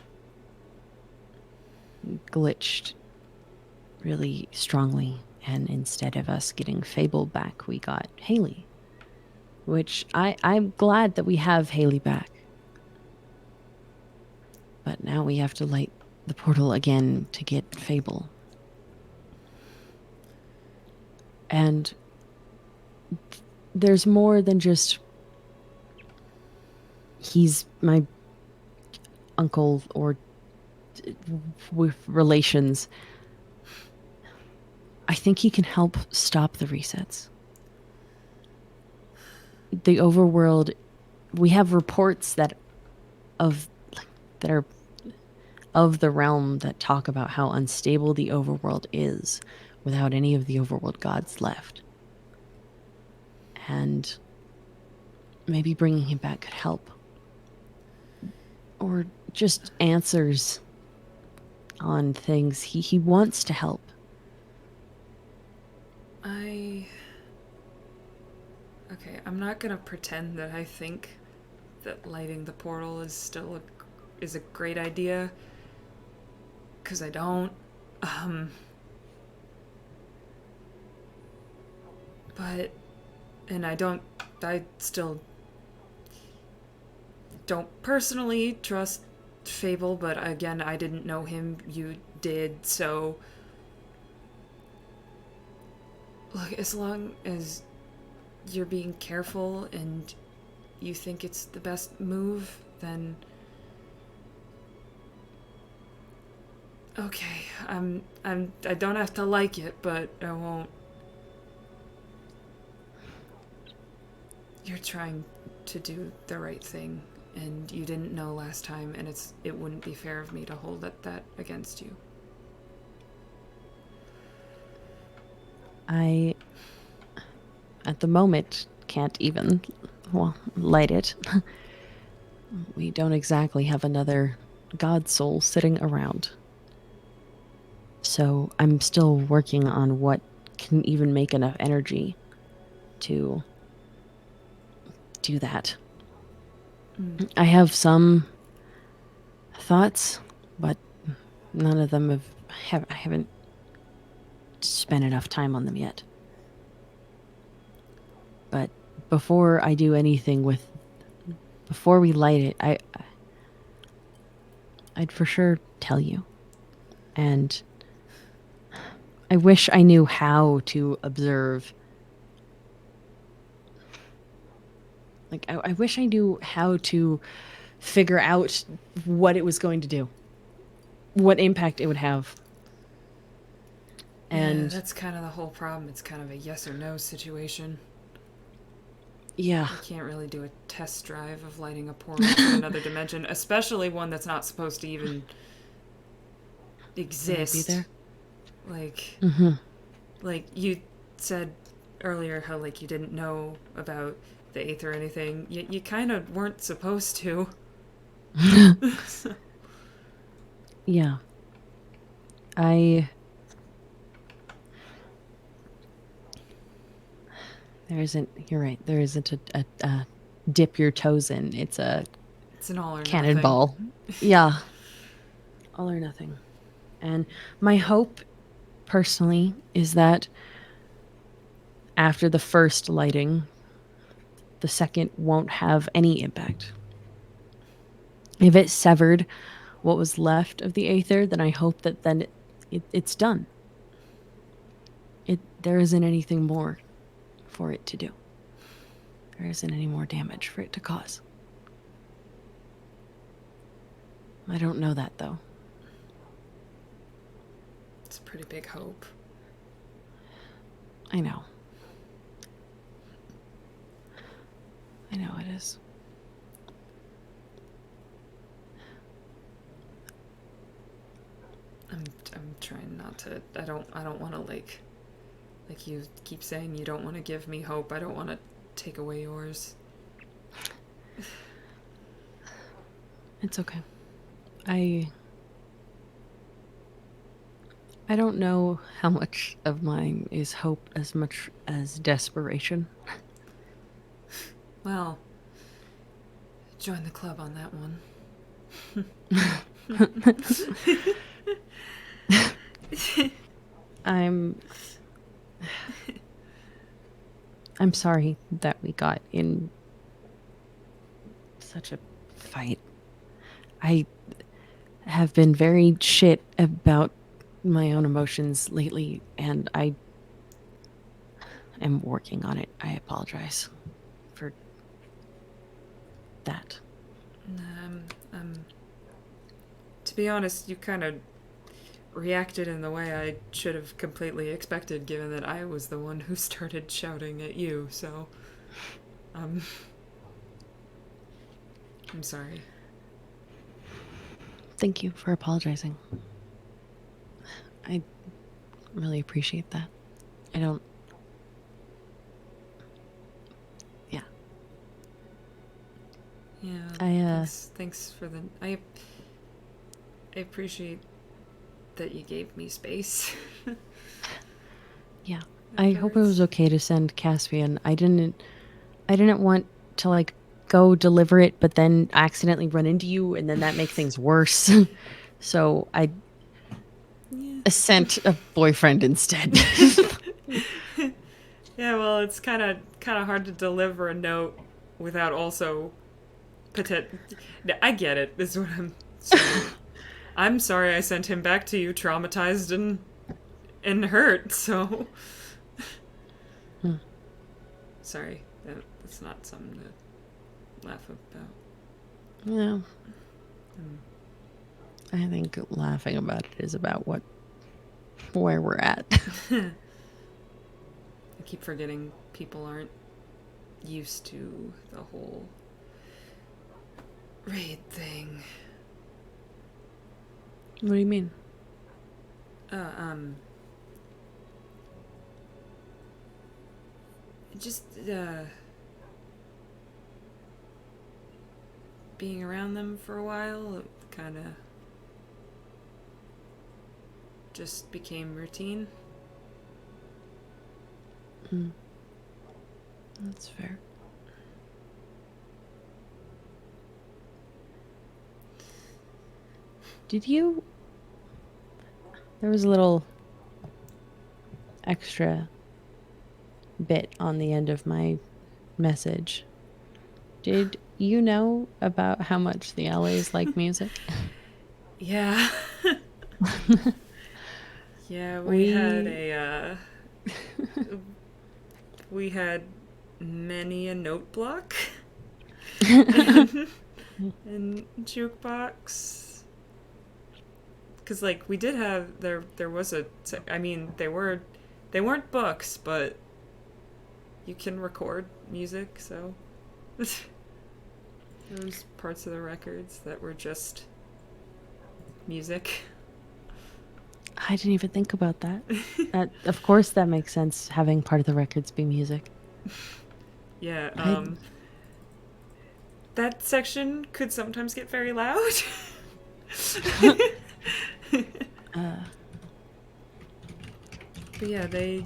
Glitched really strongly, and instead of us getting Fable back, we got Haley. Which I'm glad that we have Haley back. But now we have to light the portal again to get Fable. And there's more than just he's my uncle or with relations. I think he can help stop the resets. The overworld, we have reports that are of the realm that talk about how unstable the overworld is without any of the overworld gods left. And maybe bringing him back could help. Or just answers on things. He wants to help. Okay, I'm not gonna pretend that I think that lighting the portal is still a great idea, because I don't. But, and I still don't personally trust Fable, but again, I didn't know him, you did, so look, as long as you're being careful and you think it's the best move, then okay. I don't have to like it, but I won't. You're trying to do the right thing, and you didn't know last time, and it wouldn't be fair of me to hold that against you. I, at the moment, can't even, light it. We don't exactly have another god soul sitting around. So I'm still working on what can even make enough energy to do that. I have some thoughts, but none of them I haven't spent enough time on them yet. But before I do anything before we light it, I'd for sure tell you. And I wish I knew how to observe. Like, I wish I knew how to figure out what it was going to do, what impact it would have. And yeah, that's kind of the whole problem. It's kind of a yes or no situation. Yeah. You can't really do a test drive of lighting a portal to another dimension, especially one that's not supposed to even exist. Be there? Like, Mm-hmm. like you said earlier, how like you didn't know about the Aether or anything. You kind of weren't supposed to. Yeah. You're right, there isn't a dip your toes in. It's an all or cannonball. Yeah. All or nothing. And my hope, personally, is that after the first lighting, the second won't have any impact. If it severed what was left of the Aether, then I hope that then it's done. There isn't anything more for it to do. There isn't any more damage for it to cause. I don't know that, though. It's a pretty big hope. I know. I know it is. I'm trying not to. I don't want to like you keep saying you don't want to give me hope. I don't want to take away yours. It's okay. I I don't know how much of mine is hope as much as desperation. Well, join the club on that one. I'm I'm sorry that we got in such a fight. I have been very shit about my own emotions lately, and I am working on it. I apologize for that. To be honest, you kind of reacted in the way I should have completely expected, given that I was the one who started shouting at you, so... I'm sorry. Thank you for apologizing. I really appreciate that. I don't... Yeah. Yeah, thanks for the... I appreciate that you gave me space. Yeah. I hope it was okay to send Caspian. I didn't want to, like, go deliver it, but then accidentally run into you, and then that make things worse. So I sent a boyfriend instead. Yeah, well, it's kind of hard to deliver a note without also I get it. This is what I'm saying. I'm sorry I sent him back to you traumatized and hurt. So sorry. That's not something to laugh about. Yeah. I think laughing about it is about where we're at. I keep forgetting people aren't used to the whole raid thing. What do you mean? Just being around them for a while, it kind of just became routine. That's fair. There was a little extra bit on the end of my message. Did you know about how much the LAs like music? Yeah. Yeah, we had many a note block and jukebox. Because, like, we did have, there was I mean, they weren't books, but you can record music, so there was parts of the records that were just music. I didn't even think about that. Of course that makes sense, having part of the records be music. Yeah, that section could sometimes get very loud. But yeah, they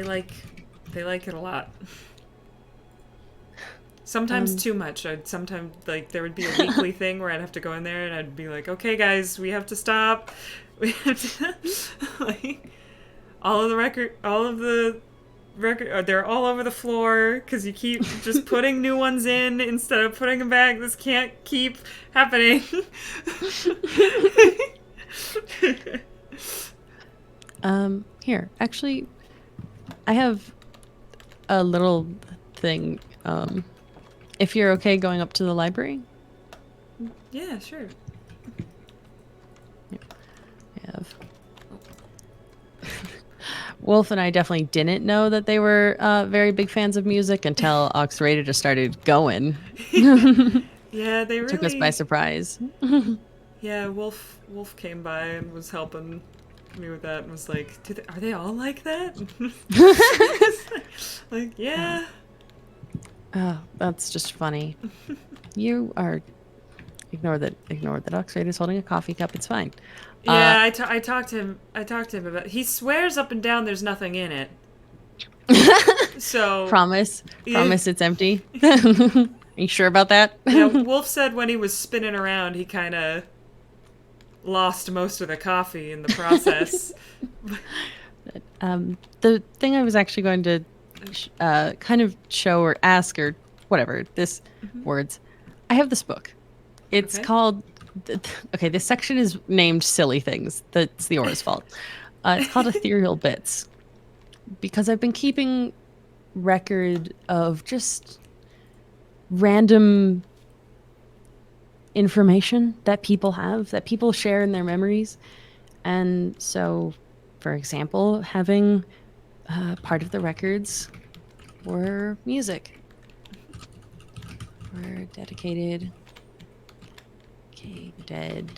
like it a lot. Sometimes too much. Sometimes, like, there would be a weekly thing where I'd have to go in there and I'd be like, okay guys, we have to stop. We have to like all of the record, they're all over the floor because you keep just putting new ones in instead of putting them back. This can't keep happening. Here, actually, I have a little thing. If you're okay going up to the library. Yeah, sure. I have. Wolf and I definitely didn't know that they were very big fans of music until Oxrated just started going. Yeah, they really took us by surprise. Yeah, Wolf came by and was helping me with that and was like, are they all like that? Like, yeah. Oh, that's just funny. You are Ignore that. Ignore that Oxrader's holding a coffee cup. It's fine. Yeah, I talked to him. I talked to him about. He swears up and down there's nothing in it. So Promise it's empty. Are you sure about that? yeah, Wolf said when he was spinning around, he kind of lost most of the coffee in the process. The thing I was actually going to kind of show or ask or whatever, this words. I have this book. It's called, okay, this section is named Silly Things. That's the Aura's fault. It's called Ethereal Bits. Because I've been keeping record of just random information that people have, that people share in their memories. And so, for example, having part of the records were music. Were dedicated. Okay,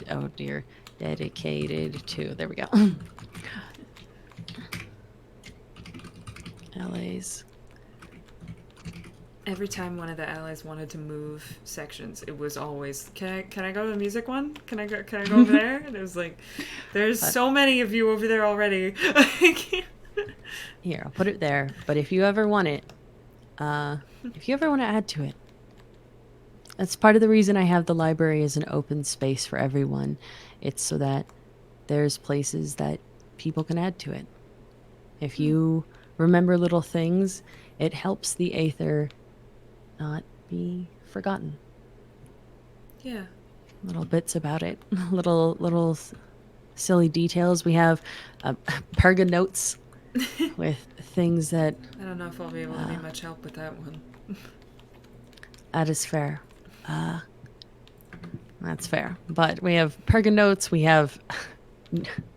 oh dear. Dedicated to. There we go. LA's. Every time one of the allies wanted to move sections, it was always, can I go to the music one? Can I go over there? And it was like, there's so many of you over there already. Here, I'll put it there. But if you ever want it, if you ever want to add to it, that's part of the reason I have the library as an open space for everyone. It's so that there's places that people can add to it. If you remember little things, it helps the Aether not be forgotten. Yeah. Little bits about it. little silly details. We have Perga notes with things that... I don't know if I'll be able to be much help with that one. That is fair. That's fair. But we have Perga notes. We have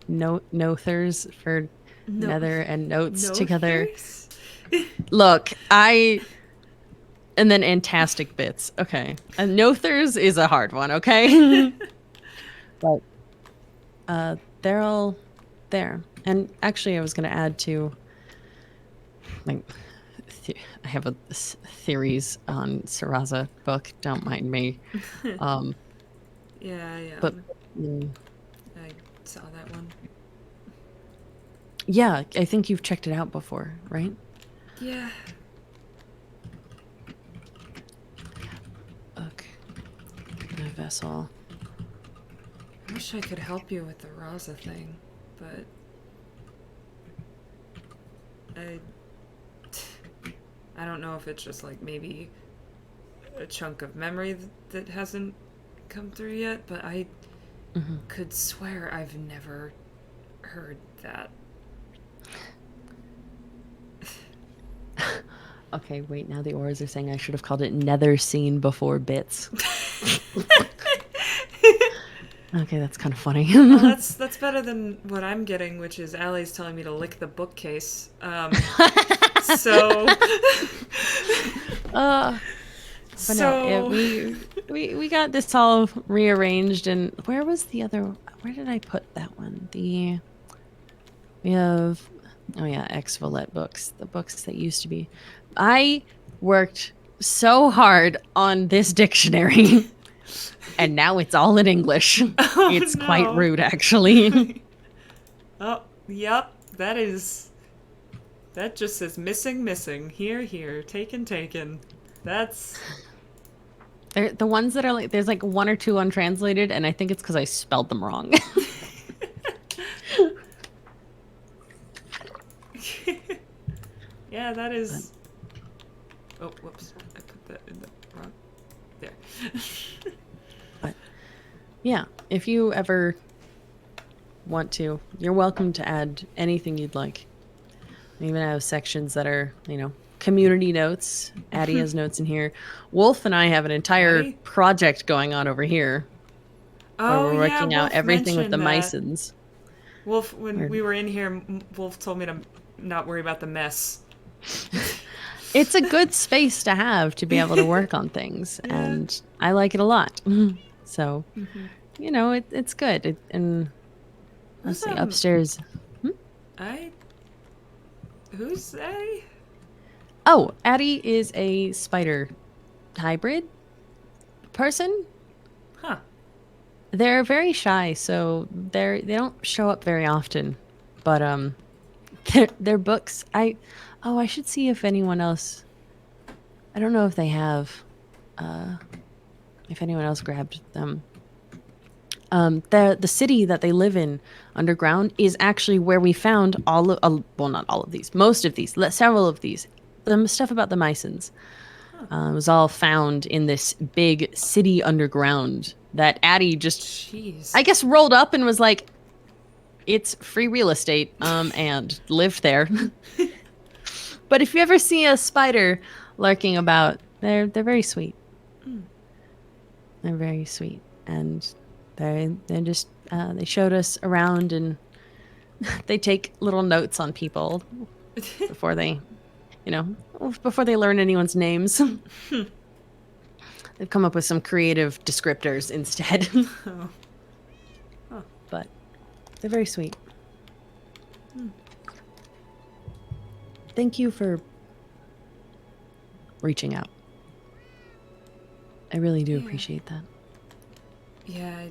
Nothers for Nether and notes together. Look, and then Antastic bits. Okay. And Nothers is a hard one, okay? But they're all there. And actually, I was going to add to, like, I have a theories on Saraza book. Don't mind me. Yeah. But I saw that one. Yeah, I think you've checked it out before, right? Yeah. Look, my vessel. I wish I could help you with the Raza thing, but I don't know if it's just like maybe a chunk of memory that hasn't come through yet, but I could swear I've never heard that. Okay, wait, now the Auras are saying I should have called it Nether Scene before Bits. Okay, that's kind of funny. Well, that's better than what I'm getting, which is Allie's telling me to lick the bookcase. So... But no, we got this all rearranged, and where was the other? Where did I put that one? We have, oh yeah, ex-Valette books, the books that used to be. I worked so hard on this dictionary, and now it's all in English. Oh, it's no. quite rude, actually. Oh, yep, that just says missing, here, taken. That's... The ones that are like, there's like one or two untranslated, and I think it's because I spelled them wrong. Yeah, that is... Oh, whoops. I put that in the wrong... There. But, yeah, if you ever want to, you're welcome to add anything you'd like. I even have sections that are, community notes. Addie has notes in here. Wolf and I have an entire project going on over here. Oh, where we're working out Wolf everything with the mentioned Mysons. Wolf, when we were in here, Wolf told me to not worry about the mess. It's a good space to have to be able to work on things, Yeah. and I like it a lot. So, it's good. And let's see, upstairs. Who's Addie? Oh, Addie is a spider hybrid person. Huh. They're very shy, so they don't show up very often. But their books. I should see if anyone else. I don't know if they have. If anyone else grabbed them. The city that they live in underground is actually where we found well, not all of these, most of these, several of these. The stuff about the Mysons was all found in this big city underground that Addie just, Jeez. I guess, rolled up and was like, it's free real estate, and lived there. But if you ever see a spider lurking about, they're very sweet. They're very sweet, and they're just they showed us around, and they take little notes on people before they, before they learn anyone's names. They've come up with some creative descriptors instead. Oh. Huh. But they're very sweet. Thank you for reaching out. I really do appreciate that. Yeah,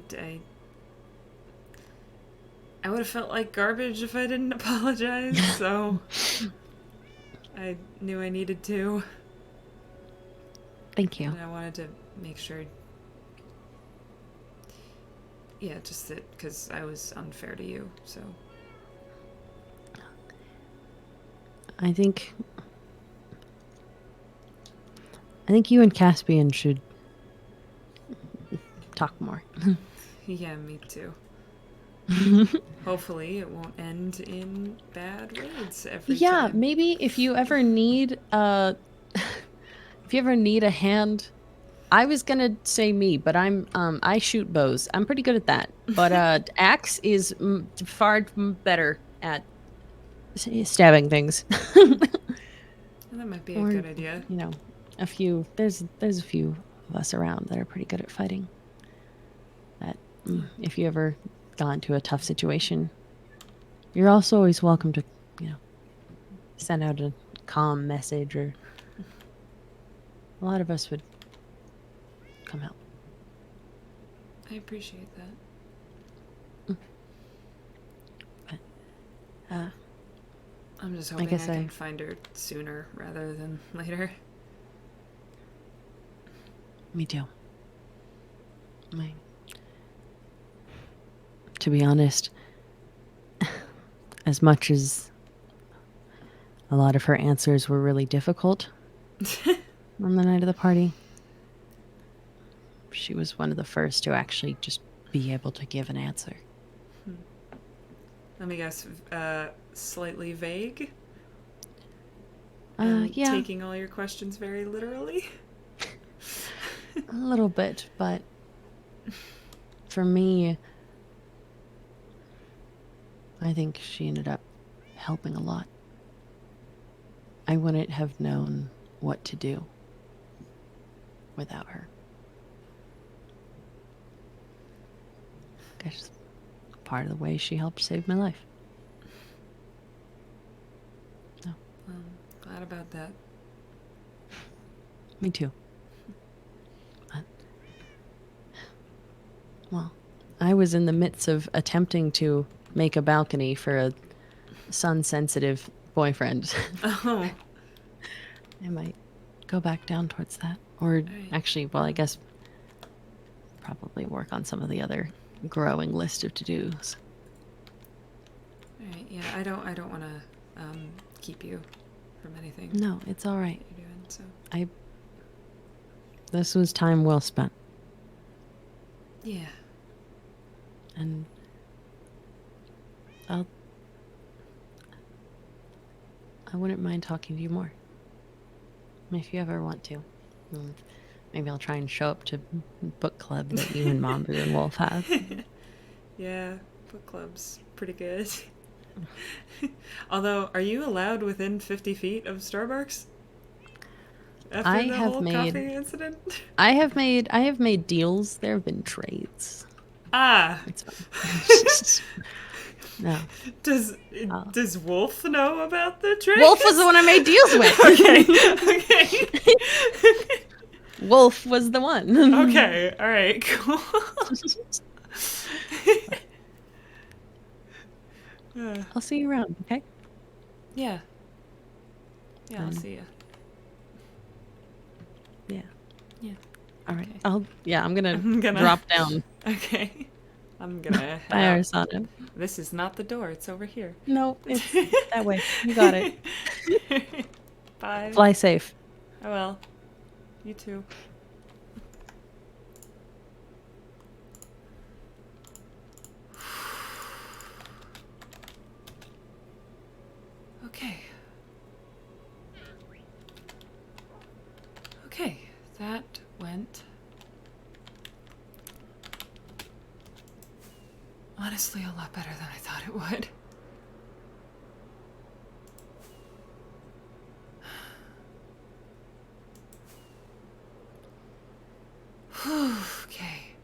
I would have felt like garbage if I didn't apologize, so I knew I needed to. Thank you. And I wanted to make sure. Yeah, just that, because I was unfair to you, so. I think you and Caspian should talk more. Yeah, me too. Hopefully it won't end in bad raids every time. Maybe if you ever need a hand. I was gonna say me, but I shoot bows. I'm pretty good at that. But Axe is far better at stabbing things. That might be a good idea. There's a few of us around that are pretty good at fighting. That if you ever got into a tough situation, you're also always welcome to, send out a calm message, or a lot of us would come help. I appreciate that. But I'm just hoping I can find her sooner rather than later. Me too. To be honest, as much as a lot of her answers were really difficult on the night of the party, she was one of the first to actually just be able to give an answer. Let me guess, slightly vague? Yeah. Taking all your questions very literally? A little bit, but for me, I think she ended up helping a lot. I wouldn't have known what to do without her. Guess part of the way she helped save my life. No. Glad about that. Me too. Well, I was in the midst of attempting to make a balcony for a sun-sensitive boyfriend. Oh. I might go back down towards that. Or actually, well, I guess probably work on some of the other growing list of to-dos. Alright, yeah, I don't want to keep you from anything. No, it's all right. You're doing, so. This was time well spent. Yeah. And I wouldn't mind talking to you more. If you ever want to. Maybe I'll try and show up to book club that you and Mambu and Wolf have. Yeah, book club's pretty good. Although, are you allowed within 50 feet of Starbucks? After the whole coffee incident? I have made deals. There have been trades. Ah. It's fine. No. Does Wolf know about the trade? Wolf was the one I made deals with. Okay. Wolf was the one. Okay, alright, cool. I'll see you around, okay? Yeah. Yeah, I'll Um, see ya. Yeah. Yeah. All right. Okay. I'm gonna I'm gonna- drop down Okay. I'm gonna by head out. Arsana. This is not the door, it's over here. No, it's that way. You got it. Bye. Fly safe. Oh well. You too. Okay. Okay, that went honestly a lot better than I thought it would. Okay.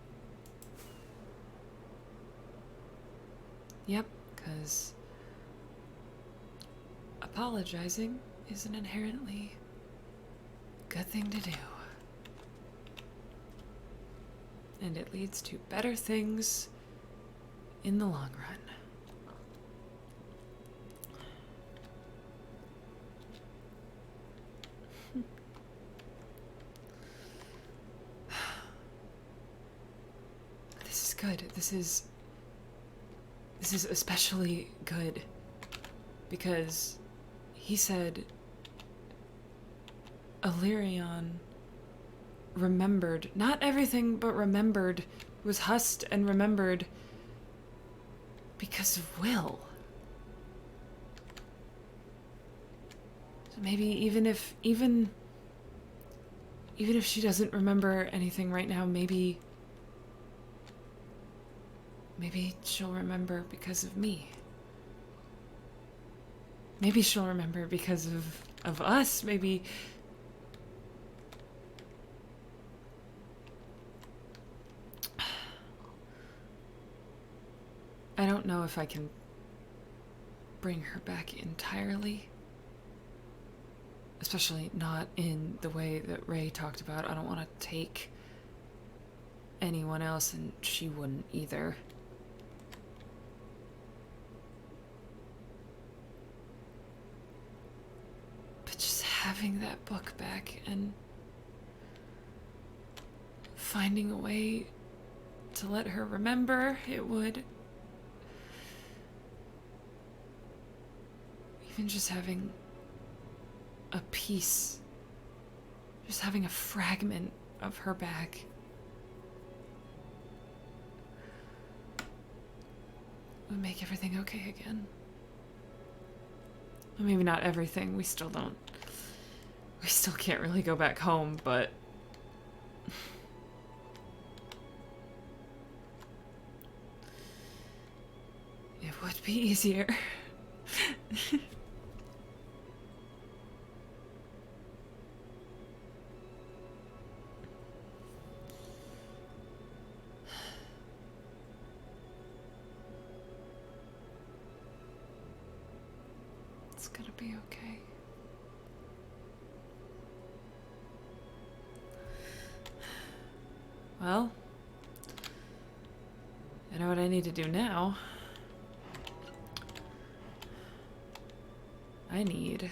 Yep, because apologizing is an inherently good thing to do. And it leads to better things in the long run. This is good. This is especially good because he said Illyrion remembered, not everything, but remembered, was husked and remembered because of Will. So maybe even if she doesn't remember anything right now, maybe she'll remember because of me. Maybe she'll remember because of us. Maybe I don't know if I can bring her back entirely. Especially not in the way that Ray talked about. I don't want to take anyone else, and she wouldn't either. But just having that book back and finding a way to let her remember, it would... Even just having a piece, just having a fragment of her back would make everything okay again. Well, maybe not everything, we still can't really go back home, but it would be easier. It's gonna be okay. Well, I know what I need to do now. I need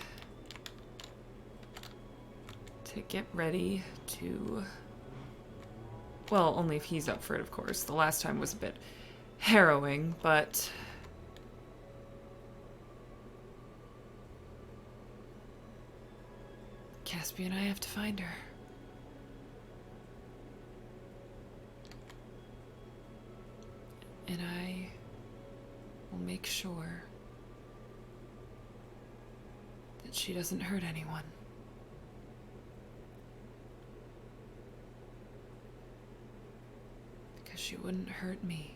to get ready to... Well, only if he's up for it, of course. The last time was a bit harrowing, but... Caspian and I have to find her. And I will make sure that she doesn't hurt anyone. Because she wouldn't hurt me.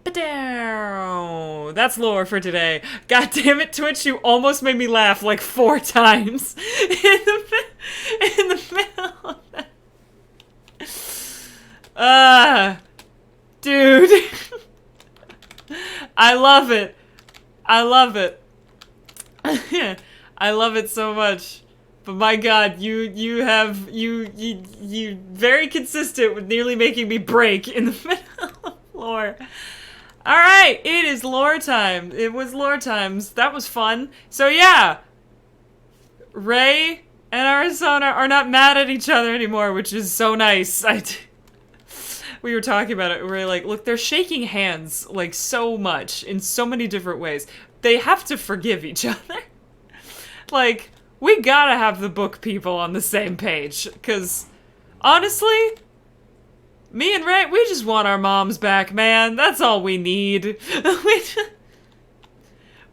Ba-dow! That's lore for today. God damn it, Twitch, you almost made me laugh like 4 times in the middle of that. Dude. I love it. I love it. I love it so much. But my God, you very consistent with nearly making me break in the middle of lore. All right, it is lore time. It was lore times. That was fun. So yeah, Ray and Arizona are not mad at each other anymore, which is so nice. We were talking about it. We were like, look, they're shaking hands like so much in so many different ways. They have to forgive each other. Like, we gotta have the book people on the same page. Because, honestly, me and Ray, we just want our moms back, man. That's all we need.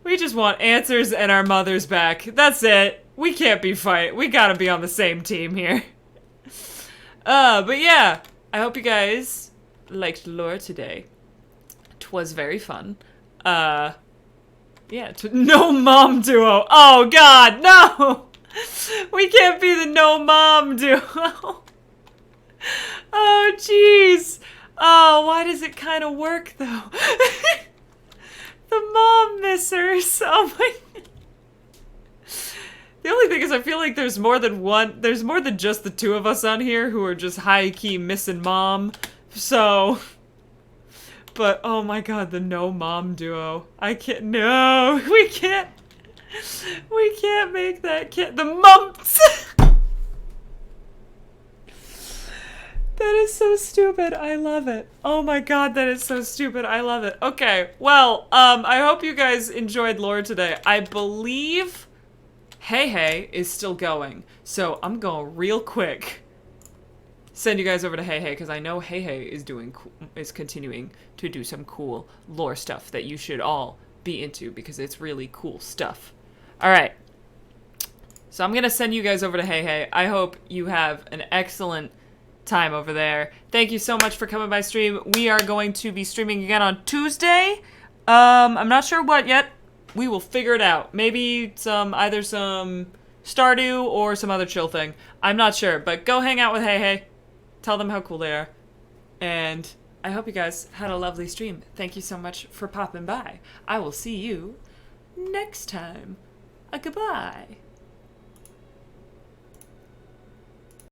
We just want answers and our mothers back. That's it. We can't be fighting. We gotta be on the same team here. But yeah. I hope you guys liked lore today. 'Twas very fun. Yeah, no mom duo. Oh God, no! We can't be the no mom duo. Oh jeez. Oh, why does it kind of work though? The mom missers. Oh my. The only thing is I feel like there's more than just the two of us on here who are just high-key missing mom. So, but oh my God, the no mom duo. We can't make that kid, the mumps. That is so stupid. I love it. Oh my God, that is so stupid. I love it. Okay, well, I hope you guys enjoyed lore today. I believe Hey Hey is still going, so I'm going real quick. Send you guys over to Hey Hey because I know Hey Hey is continuing to do some cool lore stuff that you should all be into because it's really cool stuff. All right, so I'm gonna send you guys over to Hey Hey. I hope you have an excellent time over there. Thank you so much for coming by stream. We are going to be streaming again on Tuesday. I'm not sure what yet. We will figure it out. Maybe either some Stardew or some other chill thing. I'm not sure, but go hang out with Hey Hey. Tell them how cool they are. And I hope you guys had a lovely stream. Thank you so much for popping by. I will see you next time. Goodbye.